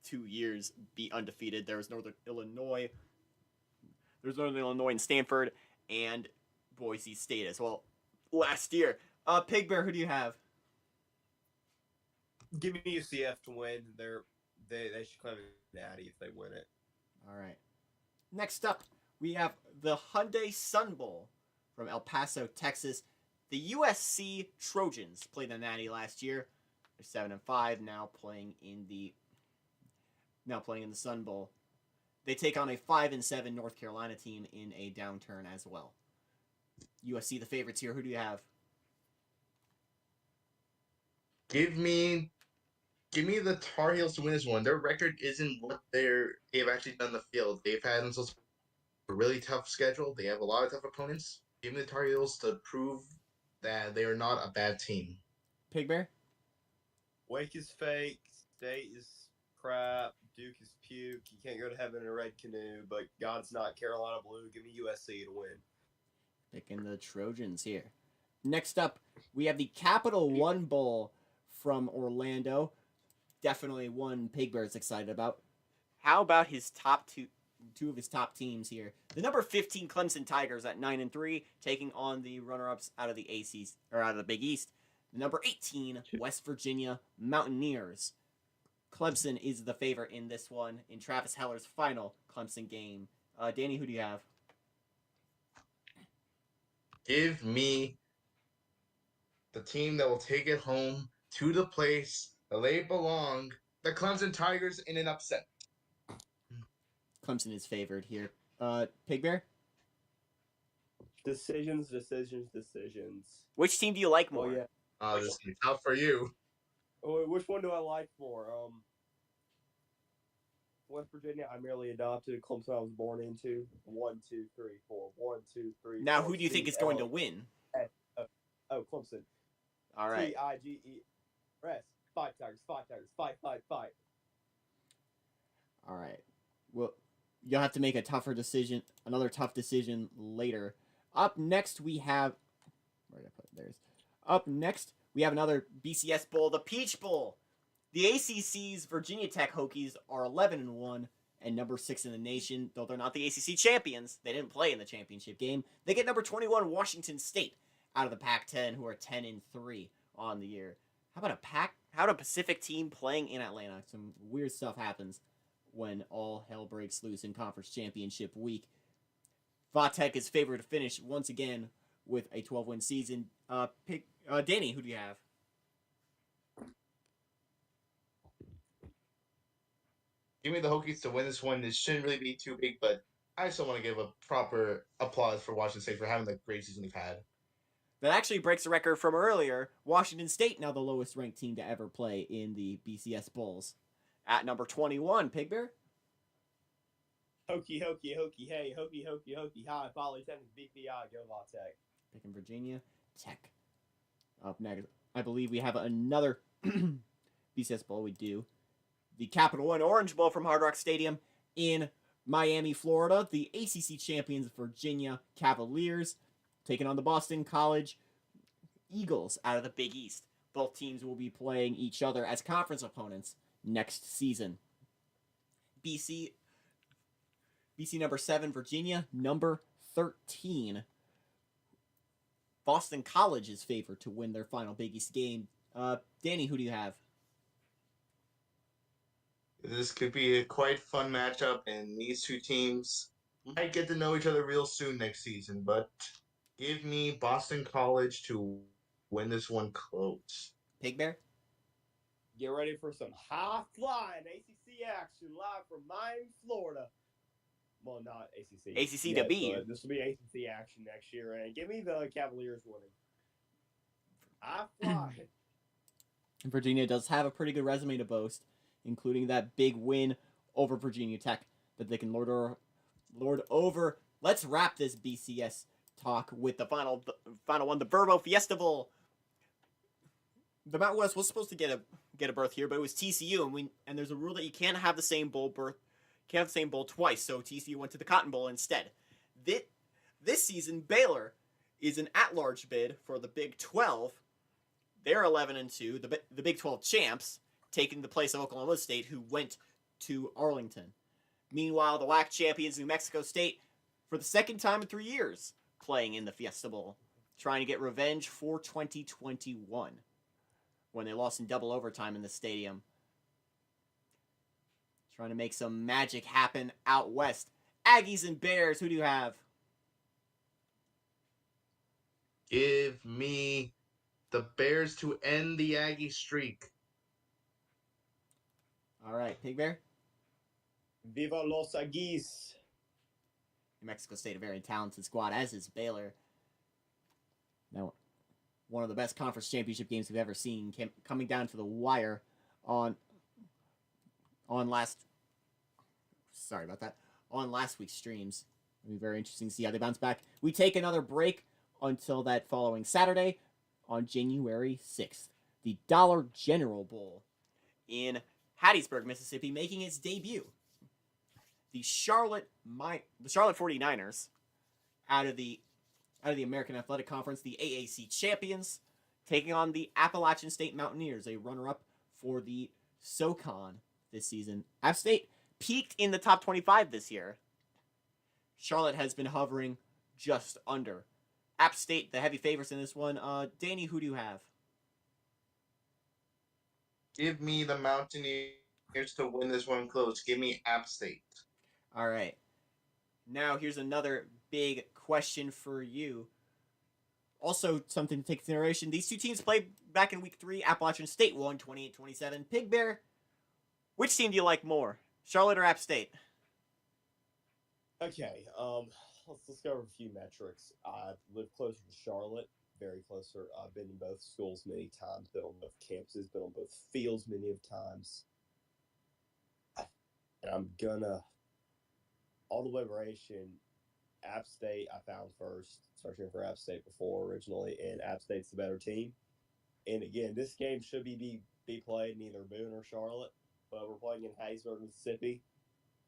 2 years be undefeated. There's Northern Illinois and Stanford, and Boise State as well last year. Pig Bear, who do you have? Give me UCF to win. They should claim a natty if they win it. All right. Next up, we have the Hyundai Sun Bowl from El Paso, Texas. The USC Trojans played the Natty last year. They're 7-5, now playing in the Sun Bowl. They take on a 5-7 North Carolina team in a downturn as well. USC the favorites here. Who do you have? Give me the Tar Heels to win this one. Their record isn't what they've actually done in the field. They've had themselves a really tough schedule. They have a lot of tough opponents. Give me the Tar Heels to prove that they are not a bad team. Pig Bear? Wake is fake. State is crap. Duke is puke. You can't go to heaven in a red canoe, but God's not Carolina blue. Give me USC to win. Picking the Trojans here. Next up, we have the Capital One Bowl from Orlando. Definitely one Pig Bear's excited about. How about his top two of his top teams here? The number 15 Clemson Tigers at 9-3, taking on the runner-ups out of the out of the Big East. The number 18 West Virginia Mountaineers. Clemson is the favorite in this one in Travis Heller's final Clemson game. Danny, who do you have? Give me the team that will take it home to the place that they belong, the Clemson Tigers, in an upset. Clemson is favored here. Pig Bear? Decisions. Which team do you like more? Oh, yeah. This is tough for you. Oh, which one do I like more? West Virginia, I merely adopted. Clemson, I was born into. 1, 2, 3, 4. 1, 2, 3. Now, who do you think is going to win? Oh, Clemson. All right. Tigers. Fight, Tigers. Fight. All right. Well, you'll have to make another tough decision later. Up next, we have... Where did I put it? There's... Up next, we have another BCS Bowl, the Peach Bowl. The ACC's Virginia Tech Hokies are 11-1 and number 6 in the nation, though they're not the ACC champions. They didn't play in the championship game. They get number 21 Washington State out of the Pac-10, who are 10-3 on the year. How about a Pacific team playing in Atlanta? Some weird stuff happens when all hell breaks loose in conference championship week. Vatech is favored to finish once again with a 12-win season. Danny, who do you have? Give me the Hokies to win this one. This shouldn't really be too big, but I still want to give a proper applause for Washington State for having the great season they've had. That actually breaks the record from earlier. Washington State, now the lowest ranked team to ever play in the BCS Bowls. At number 21, Pig Bear? Hokey, hey, hokey, hi, volley, tennis, BPI, go Vatech. Picking Virginia Tech. Up next, I believe we have another BCS Bowl. We do. The Capital One Orange Bowl from Hard Rock Stadium in Miami, Florida. The ACC champions Virginia Cavaliers taking on the Boston College Eagles out of the Big East. Both teams will be playing each other as conference opponents next season. BC number 7, Virginia number 13. Boston College is favored to win their final Big East game. Danny, who do you have? This could be a quite fun matchup, and these two teams might get to know each other real soon next season. But give me Boston College to win this one close. Pig Bear? Get ready for some high-flying ACC action live from Miami, Florida. Well, not ACC. ACC to be. This will be ACC action next year, and give me the Cavaliers winning. High-flying. Virginia does have a pretty good resume to boast, including that big win over Virginia Tech that they can lord over. Let's wrap this BCS talk with the final one, the Verbo Fiesta Bowl. The Mountain West was supposed to get a berth here, but it was TCU, and there's a rule that you can't have the same bowl twice. So TCU went to the Cotton Bowl instead. This season, Baylor is an at-large bid for the Big 12. They're 11-2, the Big 12 champs, taking the place of Oklahoma State, who went to Arlington. Meanwhile, the WAC champions, New Mexico State, for the second time in 3 years, playing in the Fiesta Bowl, trying to get revenge for 2021, when they lost in double overtime in the stadium. Trying to make some magic happen out west. Aggies and Bears, who do you have? Give me the Bears to end the Aggie streak. All right, Pig Bear? Viva los Aggies. New Mexico State, a very talented squad, as is Baylor. Now, one of the best conference championship games we've ever seen, coming down to the wire on last week's streams. It'll be very interesting to see how they bounce back. We take another break until that following Saturday on January 6th. The Dollar General Bowl in Hattiesburg, Mississippi, making its debut. The Charlotte 49ers, out of the American Athletic Conference, the AAC champions, taking on the Appalachian State Mountaineers, a runner-up for the SoCon this season. App State peaked in the top 25 this year. Charlotte has been hovering just under. App State, the heavy favorites in this one. Danny, who do you have? Give me the Mountaineers to win this one close. Give me App State. All right. Now, here's another big question for you. Also, something to take into consideration. These two teams played back in Week 3. Appalachian State won 28-27. Pig Bear, which team do you like more? Charlotte or App State? Okay, let's go over a few metrics. I live closer to Charlotte, very closer. I've been in both schools many times, been on both campuses, been on both fields many of times. And I'm gonna, all deliberation, App State I found first, searching for App State before originally, and App State's the better team. And again, this game should be played in either Boone or Charlotte, but we're playing in Hattiesburg, Mississippi.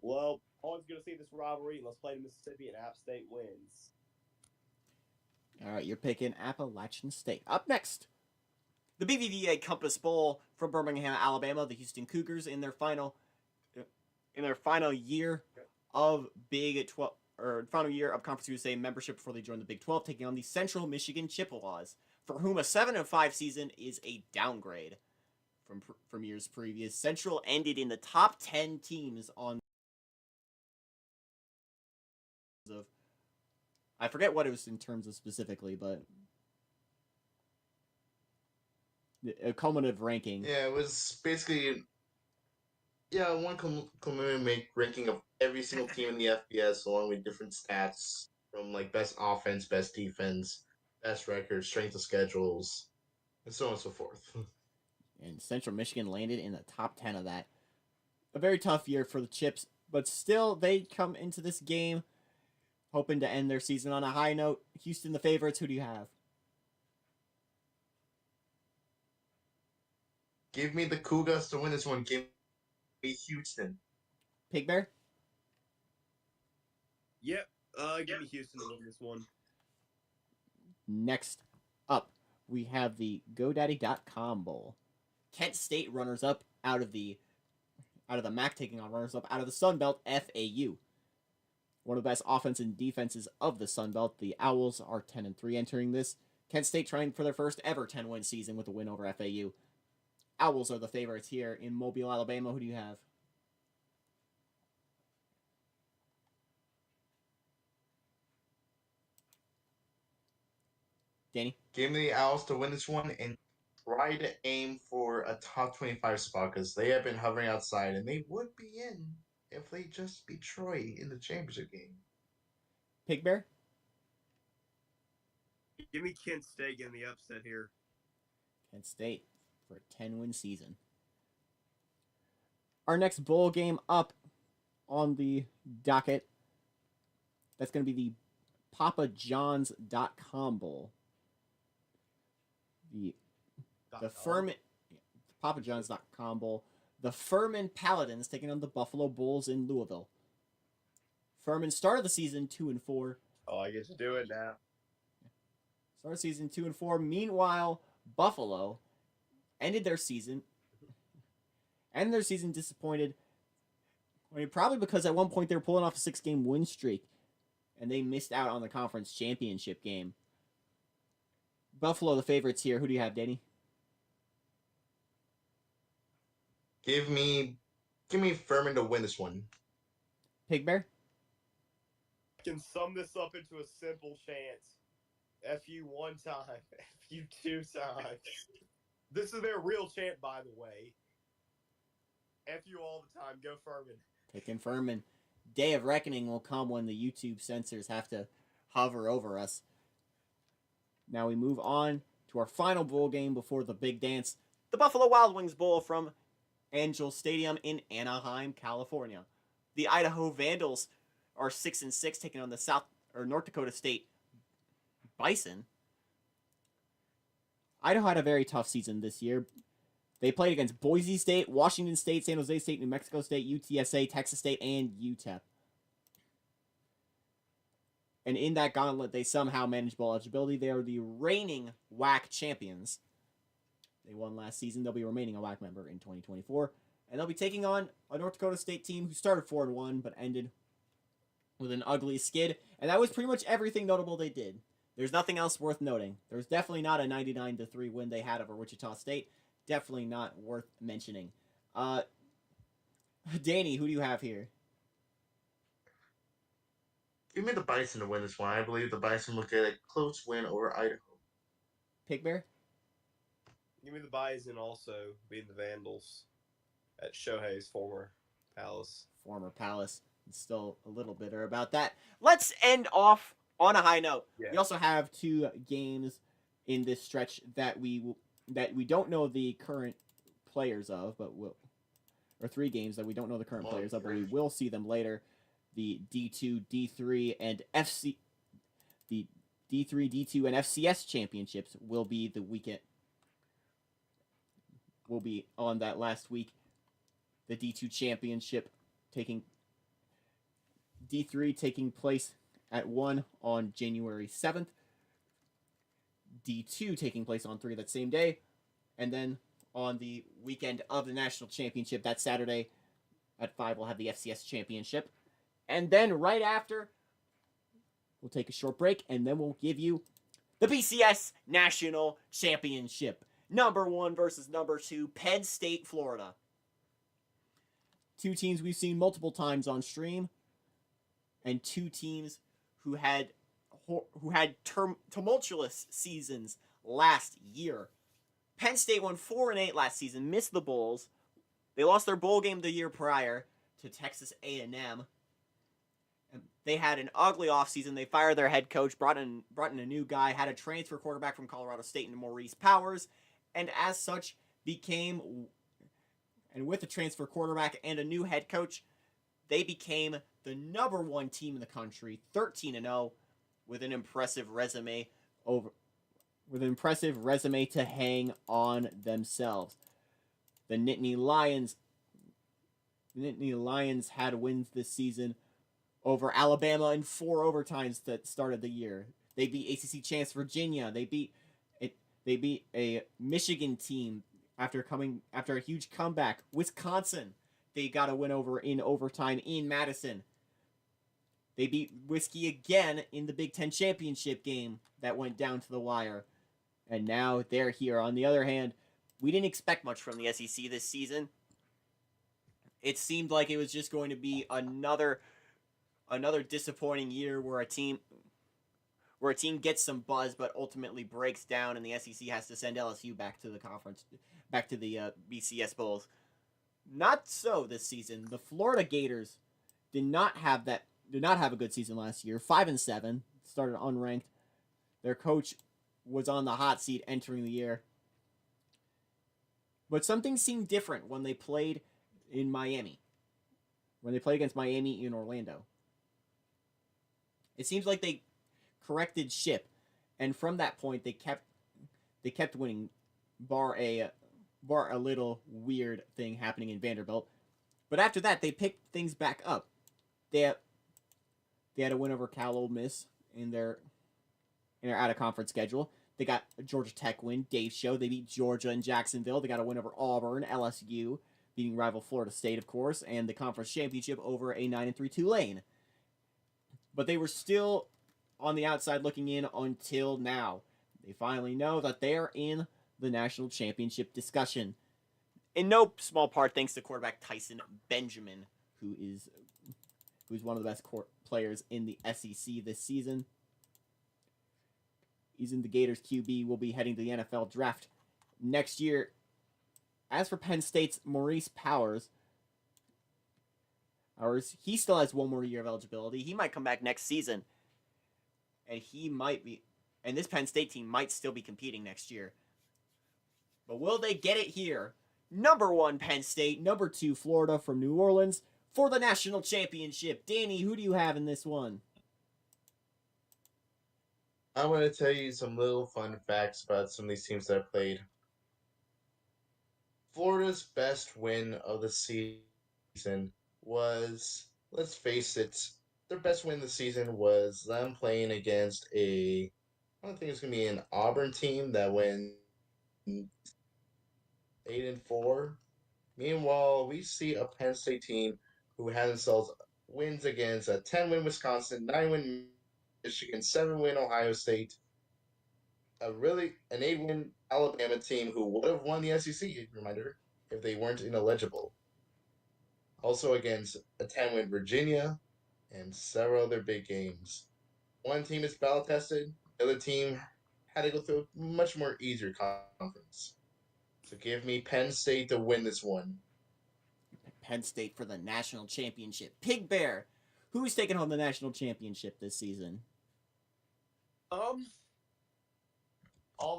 Well, always going to see this rivalry, and let's play in Mississippi, and App State wins. All right, you're picking Appalachian State. Up next, the BBVA Compass Bowl from Birmingham, Alabama. The Houston Cougars in their final year of Big 12, or final year of Conference USA membership before they join the Big 12, taking on the Central Michigan Chippewas, for whom a 7-5 season is a downgrade from years previous. Central ended in the top 10 teams on of, I forget what it was in terms of specifically, but a cumulative ranking. Yeah, it was basically one cumulative ranking of every single team in the FBS, along with different stats from like best offense, best defense, best records, strength of schedules, and so on and so forth. And Central Michigan landed in the top 10 of that. A very tough year for the Chips, but still they come into this game hoping to end their season on a high note. Houston, the favorites. Who do you have? Give me the Cougars to win this one. Give me Houston. Pig Bear? Yep. Give me Houston to win this one. Next up, we have the GoDaddy.com Bowl. Kent State runners-up out of the MAC, taking on runners-up out of the Sun Belt, FAU. One of the best offense and defenses of the Sun Belt. The Owls are 10-3 entering this. Kent State trying for their first ever 10-win season with a win over FAU. Owls are the favorites here in Mobile, Alabama. Who do you have? Danny? Give me the Owls to win this one and try to aim for a top 25 spot because they have been hovering outside and they would be in if they just beat Troy in the championship game. Pig Bear? Give me Kent State getting the upset here. Kent State for a 10-win season. Our next bowl game up on the docket, that's going to be the PapaJohns.com Bowl. The Furman PapaJohns.com Bowl. The Furman Paladins taking on the Buffalo Bulls in Louisville. Furman started the season 2-4. Oh, I get to do it now. Started season 2-4. Meanwhile, Buffalo ended their season disappointed. I mean, probably because at one point they were pulling off a 6-game win streak, and they missed out on the conference championship game. Buffalo, the favorites here. Who do you have, Danny? Give me Furman to win this one. Pig Bear? I can sum this up into a simple chant. FU one time, FU two times. This is their real chant, by the way. FU all the time. Go Furman. Picking Furman. Day of reckoning will come when the YouTube censors have to hover over us. Now we move on to our final bowl game before the big dance. The Buffalo Wild Wings Bowl from Angel Stadium in Anaheim, California. The Idaho Vandals are 6-6, taking on the North Dakota State Bison. Idaho had a very tough season this year. They played against Boise State, Washington State, San Jose State, New Mexico State, UTSA, Texas State, and UTEP. And in that gauntlet, they somehow managed bowl eligibility. They are the reigning WAC champions. They won last season. They'll be remaining a WAC member in 2024. And they'll be taking on a North Dakota State team who started 4-1, but ended with an ugly skid. And that was pretty much everything notable they did. There's nothing else worth noting. There's definitely not a 99-3 win they had over Wichita State. Definitely not worth mentioning. Danny, who do you have here? Give me the Bison to win this one. I believe the Bison will get a close win over Idaho. Pig Bear? Give me the Bison also beating the Vandals at Shohei's former Palace. Former Palace. I'm still a little bitter about that. Let's end off on a high note. Yeah. We also have 2 games in this stretch that we don't know the current players of, but or 3 games that we don't know the current players of, but we will see them later. The D2, D3, and FC, the D3, D2, and FCS championships will be the weekend. Will be on that last week. The D2 championship D3 taking place at 1 on January 7th. D2 taking place on 3 that same day. And then on the weekend of the national championship, that Saturday at 5, we'll have the FCS championship. And then right after, we'll take a short break, and then we'll give you the BCS National Championship. Number 1 versus number 2, Penn State, Florida. 2 teams we've seen multiple times on stream, and 2 teams who had tumultuous seasons last year. Penn State won 4-8 last season, missed the bowls. They lost their bowl game the year prior to Texas A&M. They had an ugly offseason. They fired their head coach, brought in a new guy, had a transfer quarterback from Colorado State in Maurice Powers, and as such with a transfer quarterback and a new head coach, they became the number 1 team in the country, 13-0, with an impressive resume to hang on themselves. The Nittany Lions had wins this season over Alabama in 4 overtimes that started the year. They beat ACC champs Virginia. They beat a Michigan team after a huge comeback. Wisconsin, they got a win over in overtime in Madison. They beat Whiskey again in the Big Ten championship game that went down to the wire. and now they're here. On the other hand, we didn't expect much from the SEC this season. It seemed like it was just going to be another disappointing year where a team gets some buzz but ultimately breaks down, and the SEC has to send LSU back to the conference, back to the BCS Bowls. Not so this season. The Florida Gators did not have a good season last year. 5-7, started unranked. Their coach was on the hot seat entering the year. But something seemed different when they played in Miami. When they played against Miami in Orlando. It seems like they corrected ship, and from that point they kept winning, bar a little weird thing happening in Vanderbilt. But after that, they picked things back up. They had a win over Cal Ole Miss in their out of conference schedule. They got a Georgia Tech win, Dave Show. They beat Georgia and Jacksonville. They got a win over Auburn, LSU, beating rival Florida State, of course, and the conference championship over a 9-3 Tulane. But they were still on the outside looking in until now. They finally know that they are in the national championship discussion. In no small part thanks to quarterback Tyson Benjamin, who's one of the best players in the SEC this season. He's in the Gators QB, will be heading to the NFL draft next year. As for Penn State's Maurice Powers, he still has one more year of eligibility. He might come back next season. And this Penn State team might still be competing next year. But will they get it here? Number 1, Penn State. Number 2, Florida from New Orleans for the national championship. Danny, who do you have in this one? I'm going to tell you some little fun facts about some of these teams that have played. Florida's best win of the season was, let's face it, their best win of the season was them playing against I don't think it's going to be an Auburn team that went 8-4. Meanwhile, we see a Penn State team who had themselves wins against a 10-win Wisconsin, 9-win Michigan, 7-win Ohio State, an 8-win Alabama team who would have won the SEC, reminder, if they weren't ineligible. Also against a 10-win Virginia and several other big games. One team is battle tested, the other team had to go through a much more easier conference. So give me Penn State to win this one. Penn State for the national championship. Pig Bear, who's taking home the national championship this season? All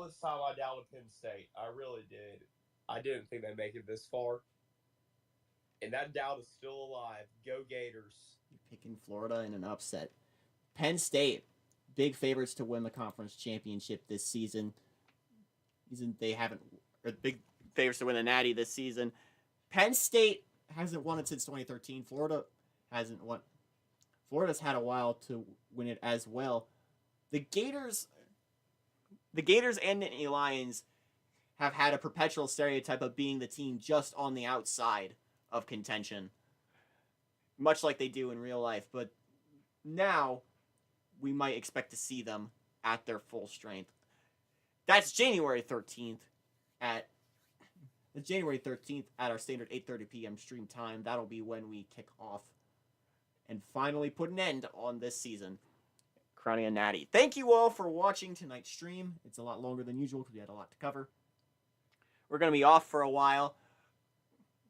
this time I doubted Penn State. I really did. I didn't think they'd make it this far. And that doubt is still alive. Go Gators. You're picking Florida in an upset. Penn State, big favorites to win the conference championship this season. Big favorites to win the Natty this season. Penn State hasn't won it since 2013. Florida hasn't won. Florida's had a while to win it as well. The Gators and Nittany Lions have had a perpetual stereotype of being the team just on the outside of contention, much like they do in real life. But now we might expect to see them at their full strength. That's January 13th at our standard 8:30 p.m. stream time. That'll be when we kick off and finally put an end on this season, crowning a Natty. Thank you all for watching tonight's stream. It's a lot longer than usual because we had a lot to cover. We're going to be off for a while.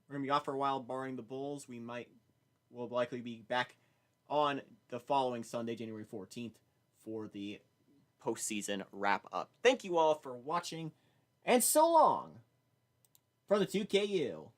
Barring the Bulls. We'll likely be back on the following Sunday, January 14th, for the postseason wrap-up. Thank you all for watching, and so long from the 2KU.